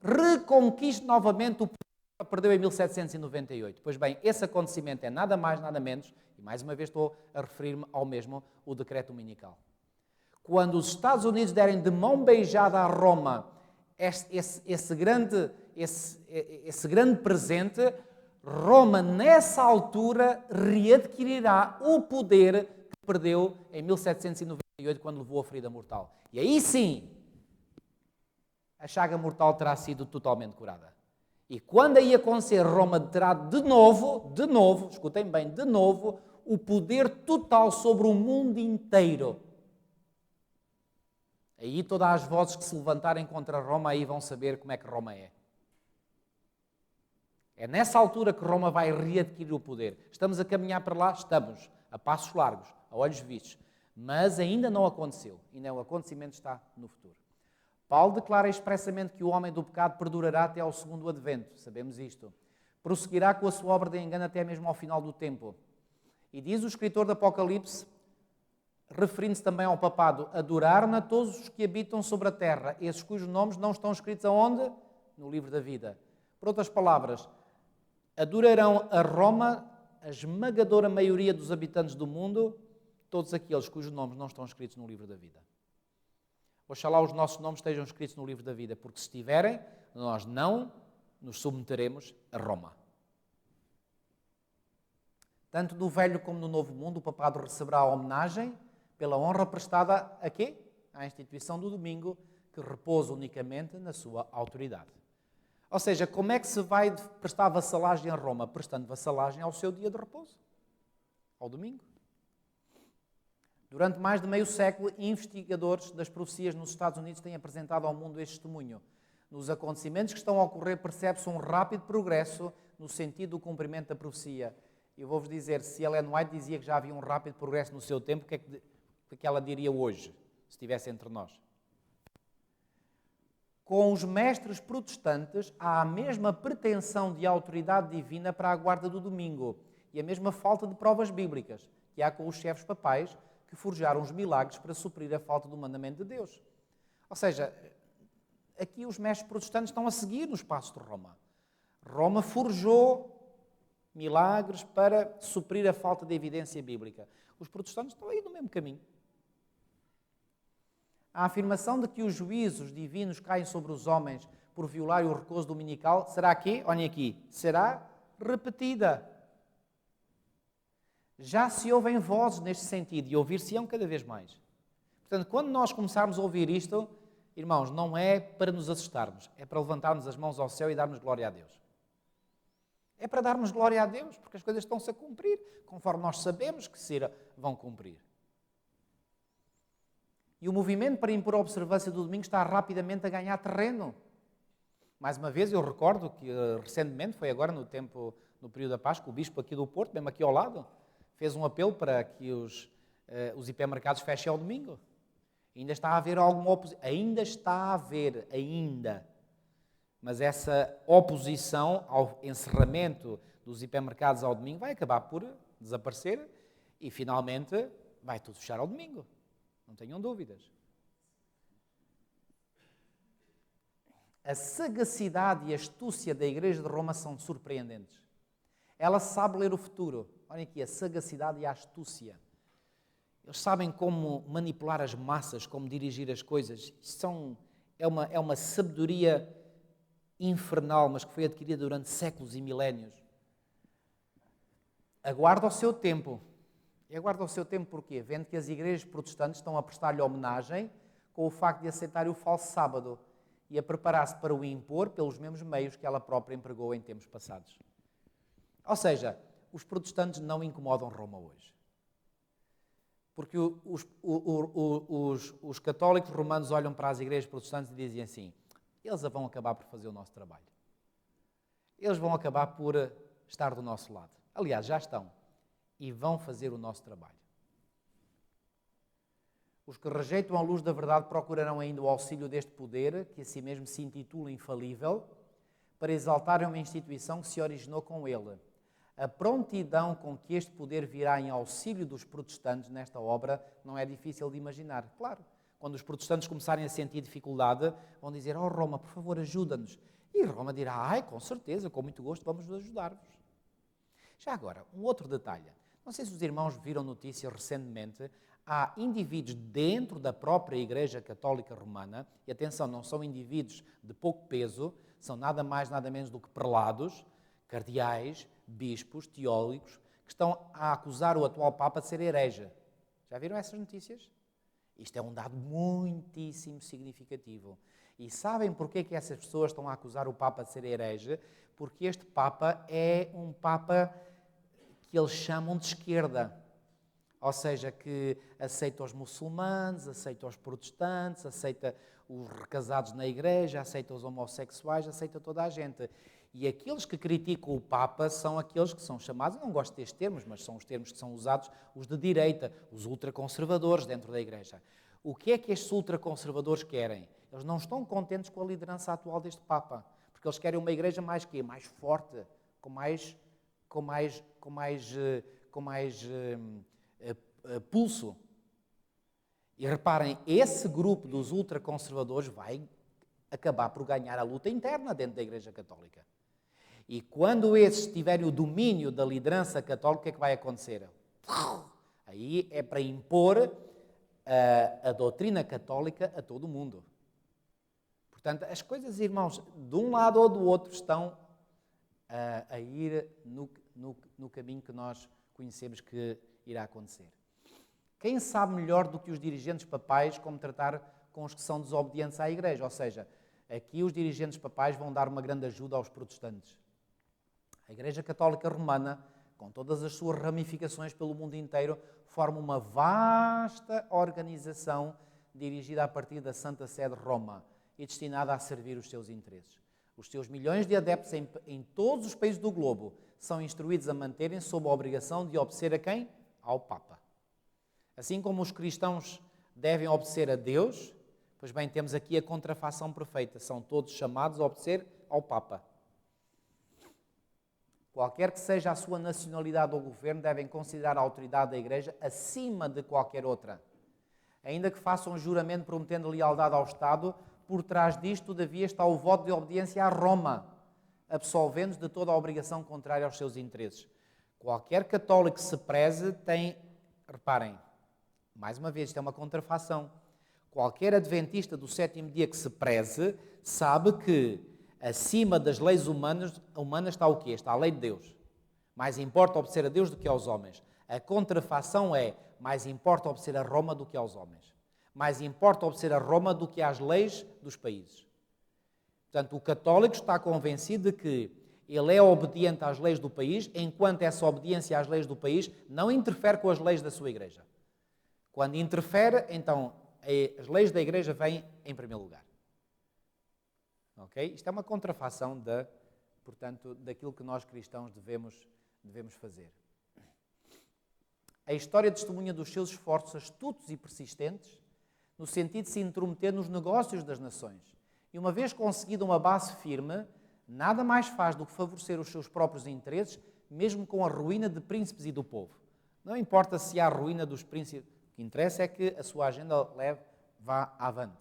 reconquiste novamente o poder que ela perdeu em 1798? Pois bem, esse acontecimento é nada mais, nada menos, e mais uma vez estou a referir-me ao mesmo, o decreto dominical. Quando os Estados Unidos derem de mão beijada a Roma esse grande presente, Roma, nessa altura, readquirirá o poder que perdeu em 1798, quando levou a ferida mortal. E aí sim, a chaga mortal terá sido totalmente curada. E quando aí acontecer, Roma terá de novo, escutem bem, de novo, o poder total sobre o mundo inteiro. Aí todas as vozes que se levantarem contra Roma aí vão saber como é que Roma é. É nessa altura que Roma vai readquirir o poder. Estamos a caminhar para lá? Estamos, a passos largos, a olhos vistos. Mas ainda não aconteceu. Ainda o acontecimento está no futuro. Paulo declara expressamente que o homem do pecado perdurará até ao segundo advento. Sabemos isto. Prosseguirá com a sua obra de engano até mesmo ao final do tempo. E diz o escritor do Apocalipse, referindo-se também ao papado, adoraram-na todos os que habitam sobre a terra, esses cujos nomes não estão escritos aonde? No livro da vida. Por outras palavras, adorarão a Roma, a esmagadora maioria dos habitantes do mundo, todos aqueles cujos nomes não estão escritos no livro da vida. Oxalá os nossos nomes estejam escritos no livro da vida, porque se estiverem, nós não nos submeteremos a Roma. Tanto no velho como no novo mundo, o papado receberá a homenagem pela honra prestada a quê? À instituição do domingo, que repousa unicamente na sua autoridade. Ou seja, como é que se vai prestar vassalagem a Roma? Prestando vassalagem ao seu dia de repouso, ao domingo. Durante mais de meio século, investigadores das profecias nos Estados Unidos têm apresentado ao mundo este testemunho. Nos acontecimentos que estão a ocorrer, percebe-se um rápido progresso no sentido do cumprimento da profecia. Eu vou-vos dizer, se Ellen White dizia que já havia um rápido progresso no seu tempo, o que é que ela diria hoje, se estivesse entre nós? Com os mestres protestantes, há a mesma pretensão de autoridade divina para a guarda do domingo e a mesma falta de provas bíblicas que há com os chefes papais que forjaram os milagres para suprir a falta do mandamento de Deus. Ou seja, aqui os mestres protestantes estão a seguir nos passos de Roma. Roma forjou milagres para suprir a falta de evidência bíblica. Os protestantes estão aí no mesmo caminho. A afirmação de que os juízos divinos caem sobre os homens por violarem o repouso dominical será aqui, olhem aqui, será repetida. Já se ouvem vozes neste sentido e ouvir-se-ão cada vez mais. Portanto, quando nós começarmos a ouvir isto, irmãos, não é para nos assustarmos, é para levantarmos as mãos ao céu e darmos glória a Deus. É para darmos glória a Deus, porque as coisas estão-se a cumprir, conforme nós sabemos que se vão cumprir. E o movimento para impor a observância do domingo está rapidamente a ganhar terreno. Mais uma vez, eu recordo que recentemente, foi agora no período da Páscoa, o bispo aqui do Porto, mesmo aqui ao lado, fez um apelo para que os hipermercados fechem ao domingo. Ainda está a haver alguma oposição. Ainda está a haver, ainda. Mas essa oposição ao encerramento dos hipermercados ao domingo vai acabar por desaparecer e, finalmente, vai tudo fechar ao domingo. Não tenham dúvidas. A sagacidade e a astúcia da Igreja de Roma são surpreendentes. Ela sabe ler o futuro. Olhem aqui, a sagacidade e a astúcia. Eles sabem como manipular as massas, como dirigir as coisas. É uma sabedoria infernal, mas que foi adquirida durante séculos e milénios. Aguarda o seu tempo. E aguarda o seu tempo porquê? Vendo que as igrejas protestantes estão a prestar-lhe homenagem com o facto de aceitarem o falso sábado e a preparar-se para o impor pelos mesmos meios que ela própria empregou em tempos passados. Ou seja, os protestantes não incomodam Roma hoje. Porque os católicos romanos olham para as igrejas protestantes e dizem assim, eles vão acabar por fazer o nosso trabalho. Eles vão acabar por estar do nosso lado. Aliás, já estão. E vão fazer o nosso trabalho. Os que rejeitam a luz da verdade procurarão ainda o auxílio deste poder, que a si mesmo se intitula infalível, para exaltarem uma instituição que se originou com ele. A prontidão com que este poder virá em auxílio dos protestantes nesta obra não é difícil de imaginar. Claro, quando os protestantes começarem a sentir dificuldade, vão dizer, oh Roma, por favor, ajuda-nos. E Roma dirá, ai, com certeza, com muito gosto, vamos ajudar-vos. Já agora, um outro detalhe. Não sei se os irmãos viram notícias recentemente, há indivíduos dentro da própria Igreja Católica Romana, e atenção, não são indivíduos de pouco peso, são nada mais, nada menos do que prelados, cardeais, bispos, teólogos, que estão a acusar o atual Papa de ser herege. Já viram essas notícias? Isto é um dado muitíssimo significativo. E sabem porquê que essas pessoas estão a acusar o Papa de ser herege? Porque este Papa é um Papa que eles chamam de esquerda. Ou seja, que aceita os muçulmanos, aceita os protestantes, aceita os recasados na igreja, aceita os homossexuais, aceita toda a gente. E aqueles que criticam o Papa são aqueles que são chamados, não gosto destes termos, mas são os termos que são usados, os de direita, os ultraconservadores dentro da igreja. O que é que estes ultraconservadores querem? Eles não estão contentes com a liderança atual deste Papa, porque eles querem uma igreja mais quê? Mais forte, com mais pulso. E reparem, esse grupo dos ultraconservadores vai acabar por ganhar a luta interna dentro da Igreja Católica. E quando esses tiverem o domínio da liderança católica, o que é que vai acontecer? Aí é para impor a doutrina católica a todo o mundo. Portanto, as coisas, irmãos, de um lado ou do outro estão a ir no caminho que nós conhecemos que irá acontecer. Quem sabe melhor do que os dirigentes papais como tratar com os que são desobedientes à Igreja? Ou seja, aqui os dirigentes papais vão dar uma grande ajuda aos protestantes. A Igreja Católica Romana, com todas as suas ramificações pelo mundo inteiro, forma uma vasta organização dirigida a partir da Santa Sé de Roma e destinada a servir os seus interesses. Os seus milhões de adeptos em todos os países do globo são instruídos a manterem-se sob a obrigação de obedecer a quem? Ao Papa. Assim como os cristãos devem obedecer a Deus, pois bem, temos aqui a contrafação perfeita. São todos chamados a obedecer ao Papa. Qualquer que seja a sua nacionalidade ou governo, devem considerar a autoridade da Igreja acima de qualquer outra. Ainda que façam um juramento prometendo lealdade ao Estado, por trás disto, todavia, está o voto de obediência a Roma, absolvendo-os de toda a obrigação contrária aos seus interesses. Qualquer católico que se preze tem... Reparem, mais uma vez, isto é uma contrafação. Qualquer adventista do sétimo dia que se preze sabe que acima das leis humanas está o quê? Está a lei de Deus. Mais importa obedecer a Deus do que aos homens. A contrafação é, mais importa obedecer a Roma do que aos homens. Mais importa obedecer a Roma do que às leis dos países. Portanto, o católico está convencido de que ele é obediente às leis do país, enquanto essa obediência às leis do país não interfere com as leis da sua igreja. Quando interfere, então as leis da igreja vêm em primeiro lugar. Okay? Isto é uma contrafação portanto, daquilo que nós cristãos devemos fazer. A história testemunha dos seus esforços astutos e persistentes no sentido de se intrometer nos negócios das nações. E uma vez conseguida uma base firme, nada mais faz do que favorecer os seus próprios interesses, mesmo com a ruína de príncipes e do povo. Não importa se há a ruína dos príncipes, o que interessa é que a sua agenda vá avante.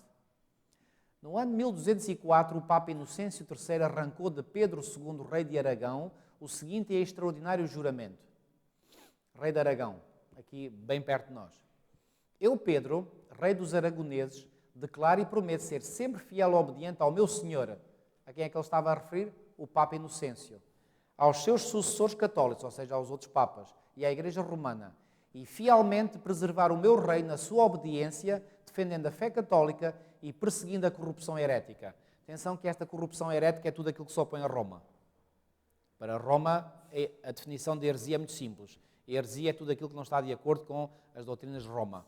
No ano 1204, o Papa Inocêncio III arrancou de Pedro II, rei de Aragão, o seguinte e extraordinário juramento. Rei de Aragão, aqui bem perto de nós. Eu, Pedro, rei dos aragoneses, declaro e prometo ser sempre fiel e obediente ao meu Senhor. A quem é que ele estava a referir? O Papa Inocêncio. Aos seus sucessores católicos, ou seja, aos outros papas, e à Igreja Romana. E fielmente preservar o meu reino na sua obediência, defendendo a fé católica e perseguindo a corrupção herética. Atenção que esta corrupção herética é tudo aquilo que se opõe a Roma. Para Roma, a definição de heresia é muito simples. A heresia é tudo aquilo que não está de acordo com as doutrinas de Roma.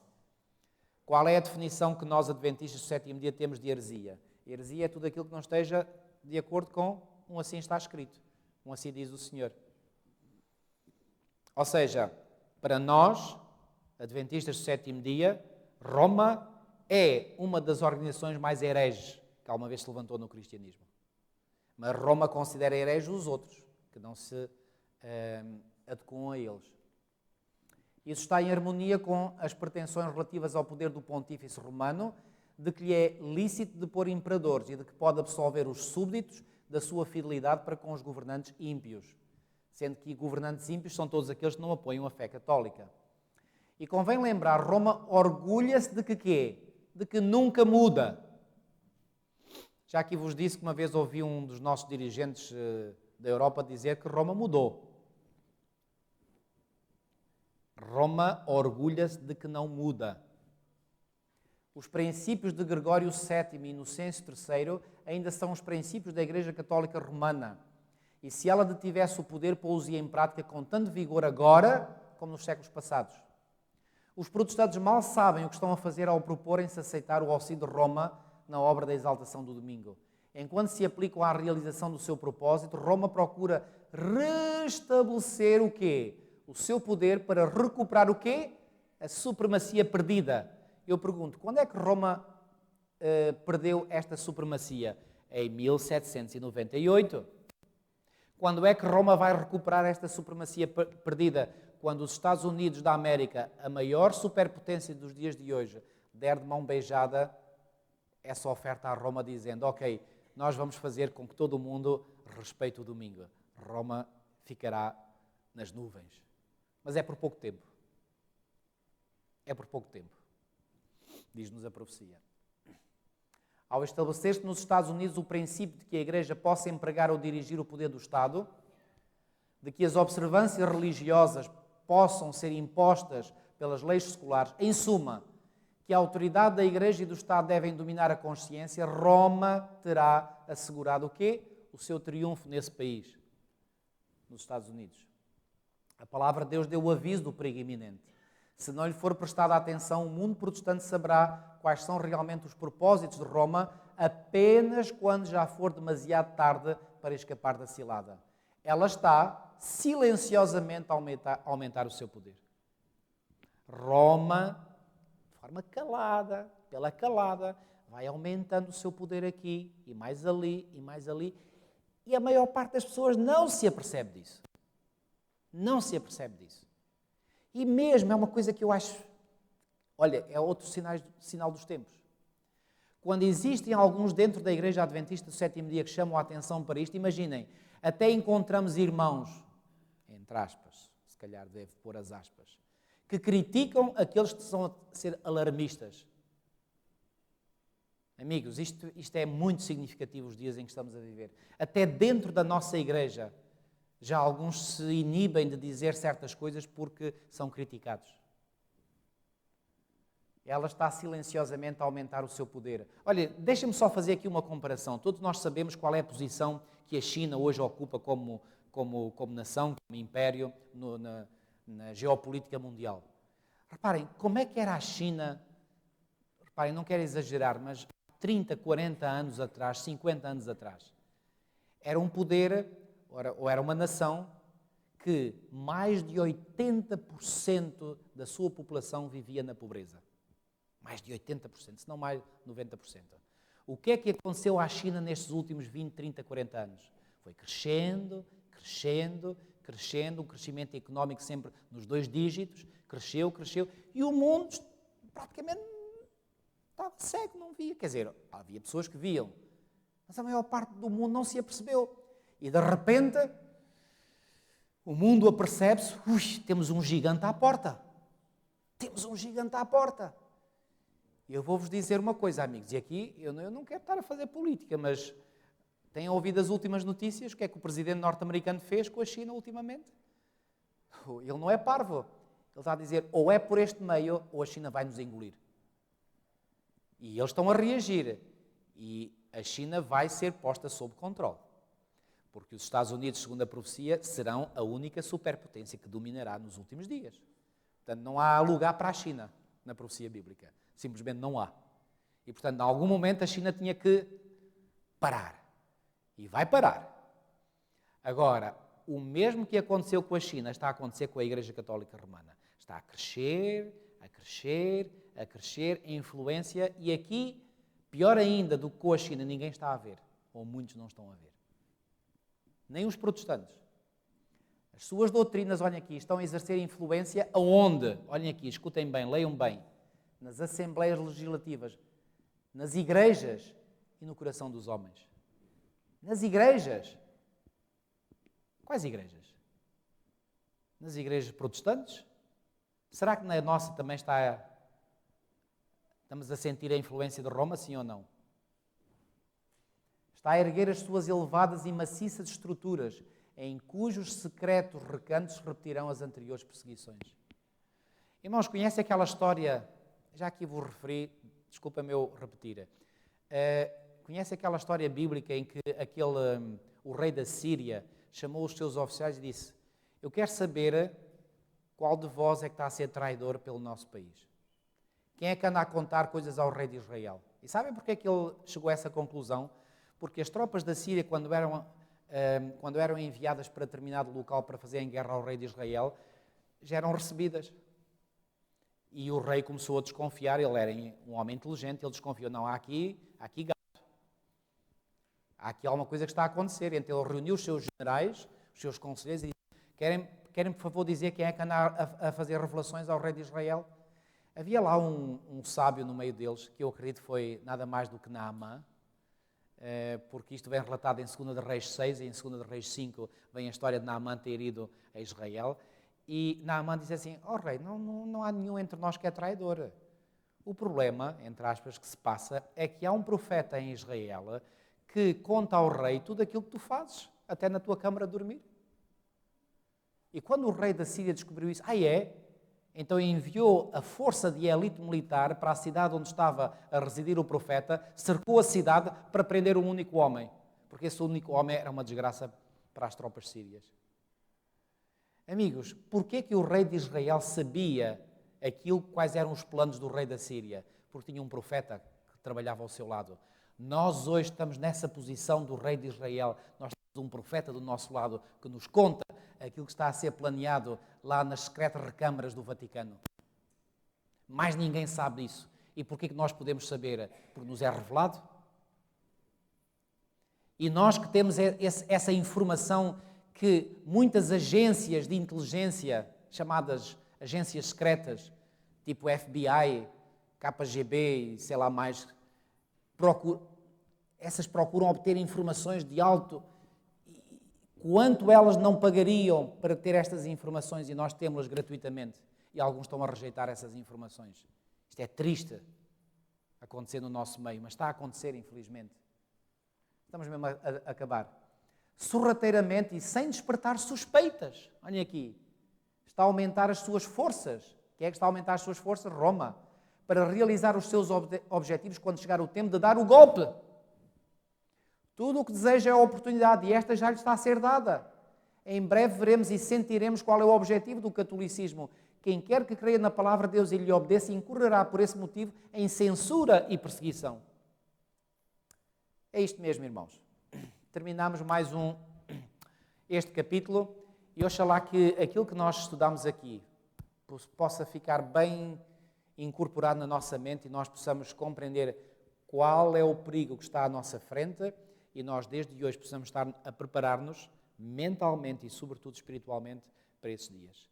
Qual é a definição que nós, adventistas do sétimo dia, temos de heresia? Heresia é tudo aquilo que não esteja de acordo com um assim está escrito. Um assim diz o Senhor. Ou seja, para nós, adventistas do sétimo dia, Roma é uma das organizações mais hereges que alguma vez se levantou no cristianismo. Mas Roma considera hereges os outros, que não se adequam a eles. Isso está em harmonia com as pretensões relativas ao poder do pontífice romano, de que lhe é lícito depor imperadores e de que pode absolver os súbditos da sua fidelidade para com os governantes ímpios, sendo que governantes ímpios são todos aqueles que não apoiam a fé católica. E convém lembrar, Roma orgulha-se de que quê? De que nunca muda. Já aqui vos disse que uma vez ouvi um dos nossos dirigentes da Europa dizer que Roma mudou. Roma orgulha-se de que não muda. Os princípios de Gregório VII e Inocêncio III ainda são os princípios da Igreja Católica Romana. E se ela detivesse o poder, pô-los-ia em prática com tanto vigor agora como nos séculos passados. Os protestantes mal sabem o que estão a fazer ao proporem-se aceitar o auxílio de Roma na obra da exaltação do domingo. Enquanto se aplicam à realização do seu propósito, Roma procura restabelecer o quê? O seu poder para recuperar o quê? A supremacia perdida. Eu pergunto, quando é que Roma perdeu esta supremacia? Em 1798. Quando é que Roma vai recuperar esta supremacia perdida? Quando os Estados Unidos da América, a maior superpotência dos dias de hoje, der de mão beijada essa oferta a Roma dizendo, ok, nós vamos fazer com que todo o mundo respeite o domingo. Roma ficará nas nuvens. Mas é por pouco tempo. É por pouco tempo. Diz-nos a profecia. Ao estabelecer-se nos Estados Unidos o princípio de que a Igreja possa empregar ou dirigir o poder do Estado, de que as observâncias religiosas possam ser impostas pelas leis seculares, em suma, que a autoridade da Igreja e do Estado devem dominar a consciência, Roma terá assegurado o quê? O seu triunfo nesse país, nos Estados Unidos. A palavra de Deus deu o aviso do perigo iminente. Se não lhe for prestada atenção, o mundo protestante saberá quais são realmente os propósitos de Roma apenas quando já for demasiado tarde para escapar da cilada. Ela está silenciosamente a aumentar o seu poder. Roma, de forma calada, pela calada, vai aumentando o seu poder aqui, e mais ali, e mais ali, e a maior parte das pessoas não se apercebe disso. Não se apercebe disso. E mesmo, é uma coisa que eu acho, olha, é outro sinal dos tempos. Quando existem alguns dentro da Igreja Adventista do Sétimo Dia que chamam a atenção para isto, imaginem, até encontramos irmãos, entre aspas, se calhar deve pôr as aspas, que criticam aqueles que são a ser alarmistas. Amigos, isto é muito significativo os dias em que estamos a viver. Até dentro da nossa Igreja, já alguns se inibem de dizer certas coisas porque são criticados. Ela está silenciosamente a aumentar o seu poder. Olha, deixa-me só fazer aqui uma comparação. Todos nós sabemos qual é a posição que a China hoje ocupa como nação, como império, na geopolítica mundial. Reparem, como é que era a China, reparem, não quero exagerar, mas 30, 40 anos atrás, 50 anos atrás. Era um poder, ou era uma nação, que mais de 80% da sua população vivia na pobreza. Mais de 80%, se não mais de 90%. O que é que aconteceu à China nestes últimos 20, 30, 40 anos? Foi crescendo, crescendo, crescendo, um crescimento económico sempre nos 2 dígitos, cresceu, cresceu, e o mundo praticamente estava cego, não via. Quer dizer, havia pessoas que viam, mas a maior parte do mundo não se apercebeu. E de repente, o mundo apercebe-se, temos um gigante à porta. Temos um gigante à porta. E eu vou-vos dizer uma coisa, amigos, e aqui eu não quero estar a fazer política, mas têm ouvido as últimas notícias? O que é que o presidente norte-americano fez com a China ultimamente? Ele não é parvo. Ele está a dizer, ou é por este meio, ou a China vai nos engolir. E eles estão a reagir. E a China vai ser posta sob controle. Porque os Estados Unidos, segundo a profecia, serão a única superpotência que dominará nos últimos dias. Portanto, não há lugar para a China na profecia bíblica. Simplesmente não há. E, portanto, em algum momento a China tinha que parar. E vai parar. Agora, o mesmo que aconteceu com a China está a acontecer com a Igreja Católica Romana. Está a crescer, a crescer, a crescer em influência. E aqui, pior ainda do que com a China, ninguém está a ver. Ou muitos não estão a ver. Nem os protestantes. As suas doutrinas, olhem aqui, estão a exercer influência aonde? Olhem aqui, escutem bem, leiam bem. Nas assembleias legislativas, nas igrejas e no coração dos homens. Nas igrejas. Quais igrejas? Nas igrejas protestantes? Será que na nossa também estamos a sentir a influência de Roma, sim ou não? Está a erguer as suas elevadas e maciças estruturas, em cujos secretos recantos se repetirão as anteriores perseguições. Irmãos, conhecem aquela história, já aqui vos referi desculpa-me eu repetir. Conhece aquela história bíblica em que o rei da Síria chamou os seus oficiais e disse: eu quero saber qual de vós é que está a ser traidor pelo nosso país. Quem é que anda a contar coisas ao rei de Israel? E sabem porque é que ele chegou a essa conclusão? Porque as tropas da Síria, quando eram enviadas para determinado local para fazerem guerra ao rei de Israel, já eram recebidas. E o rei começou a desconfiar, ele era um homem inteligente, ele desconfiou, não, há aqui gato. Há aqui alguma coisa que está a acontecer. Então ele reuniu os seus generais, os seus conselheiros e disse: querem por favor dizer quem é que anda a fazer revelações ao rei de Israel? Havia lá um sábio no meio deles, que eu acredito foi nada mais do que Naamã, porque isto vem relatado em 2 de Reis 6 e em 2 de Reis 5 vem a história de Naamã ter ido a Israel. E Naamã diz assim: rei, não há nenhum entre nós que é traidor. O problema, entre aspas, que se passa é que há um profeta em Israel que conta ao rei tudo aquilo que tu fazes, até na tua câmara de dormir. E quando o rei da Síria descobriu isso, então enviou a força de elite militar para a cidade onde estava a residir o profeta, cercou a cidade para prender um único homem, porque esse único homem era uma desgraça para as tropas sírias. Amigos, porquê que o rei de Israel sabia quais eram os planos do rei da Síria? Porque tinha um profeta que trabalhava ao seu lado. Nós hoje estamos nessa posição do rei de Israel. Nós temos um profeta do nosso lado que nos conta aquilo que está a ser planeado lá nas secretas recâmaras do Vaticano. Mais ninguém sabe disso. E porquê que nós podemos saber? Porque nos é revelado. E nós que temos essa informação que muitas agências de inteligência, chamadas agências secretas, tipo FBI, KGB e sei lá mais, procuram obter informações de alto. Quanto elas não pagariam para ter estas informações e nós temos-las gratuitamente? E alguns estão a rejeitar essas informações. Isto é triste acontecer no nosso meio, mas está a acontecer, infelizmente. Estamos mesmo a acabar. Sorrateiramente e sem despertar suspeitas. Olhem aqui. Está a aumentar as suas forças. Quem é que está a aumentar as suas forças? Roma. Para realizar os seus objetivos quando chegar o tempo de dar o golpe. Tudo o que deseja é a oportunidade e esta já lhe está a ser dada. Em breve veremos e sentiremos qual é o objetivo do catolicismo. Quem quer que creia na palavra de Deus e lhe obedeça incorrerá por esse motivo em censura e perseguição. É isto mesmo, irmãos. Terminamos mais este capítulo e oxalá que aquilo que nós estudamos aqui possa ficar bem incorporado na nossa mente e nós possamos compreender qual é o perigo que está à nossa frente e nós desde hoje possamos estar a preparar-nos mentalmente e sobretudo espiritualmente para esses dias.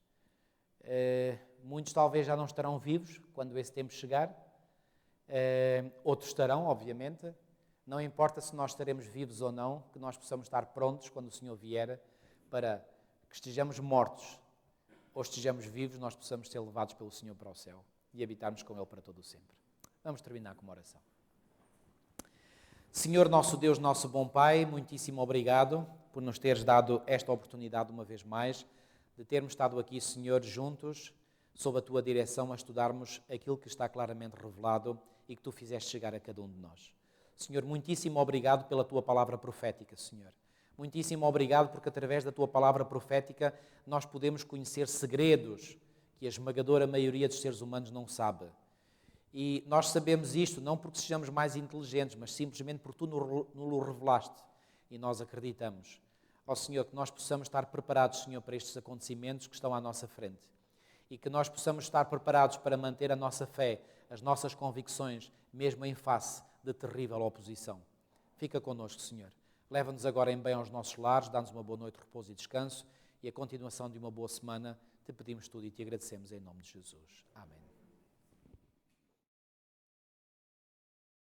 Muitos talvez já não estarão vivos quando esse tempo chegar, outros estarão, obviamente. Não importa se nós estaremos vivos ou não, que nós possamos estar prontos quando o Senhor vier para que estejamos mortos ou estejamos vivos, nós possamos ser levados pelo Senhor para o céu e habitarmos com Ele para todo o sempre. Vamos terminar com uma oração. Senhor, nosso Deus, nosso bom Pai, muitíssimo obrigado por nos teres dado esta oportunidade uma vez mais, de termos estado aqui, Senhor, juntos, sob a Tua direção, a estudarmos aquilo que está claramente revelado e que Tu fizeste chegar a cada um de nós. Senhor, muitíssimo obrigado pela Tua palavra profética, Senhor. Muitíssimo obrigado porque através da Tua palavra profética nós podemos conhecer segredos que a esmagadora maioria dos seres humanos não sabe. E nós sabemos isto não porque sejamos mais inteligentes, mas simplesmente porque Tu nos revelaste e nós acreditamos. Ó Senhor, que nós possamos estar preparados, Senhor, para estes acontecimentos que estão à nossa frente. E que nós possamos estar preparados para manter a nossa fé, as nossas convicções, mesmo em face de terrível oposição. Fica connosco, Senhor. Leva-nos agora em bem aos nossos lares, dá-nos uma boa noite de repouso e descanso e a continuação de uma boa semana. Te pedimos tudo e te agradecemos em nome de Jesus. Amém.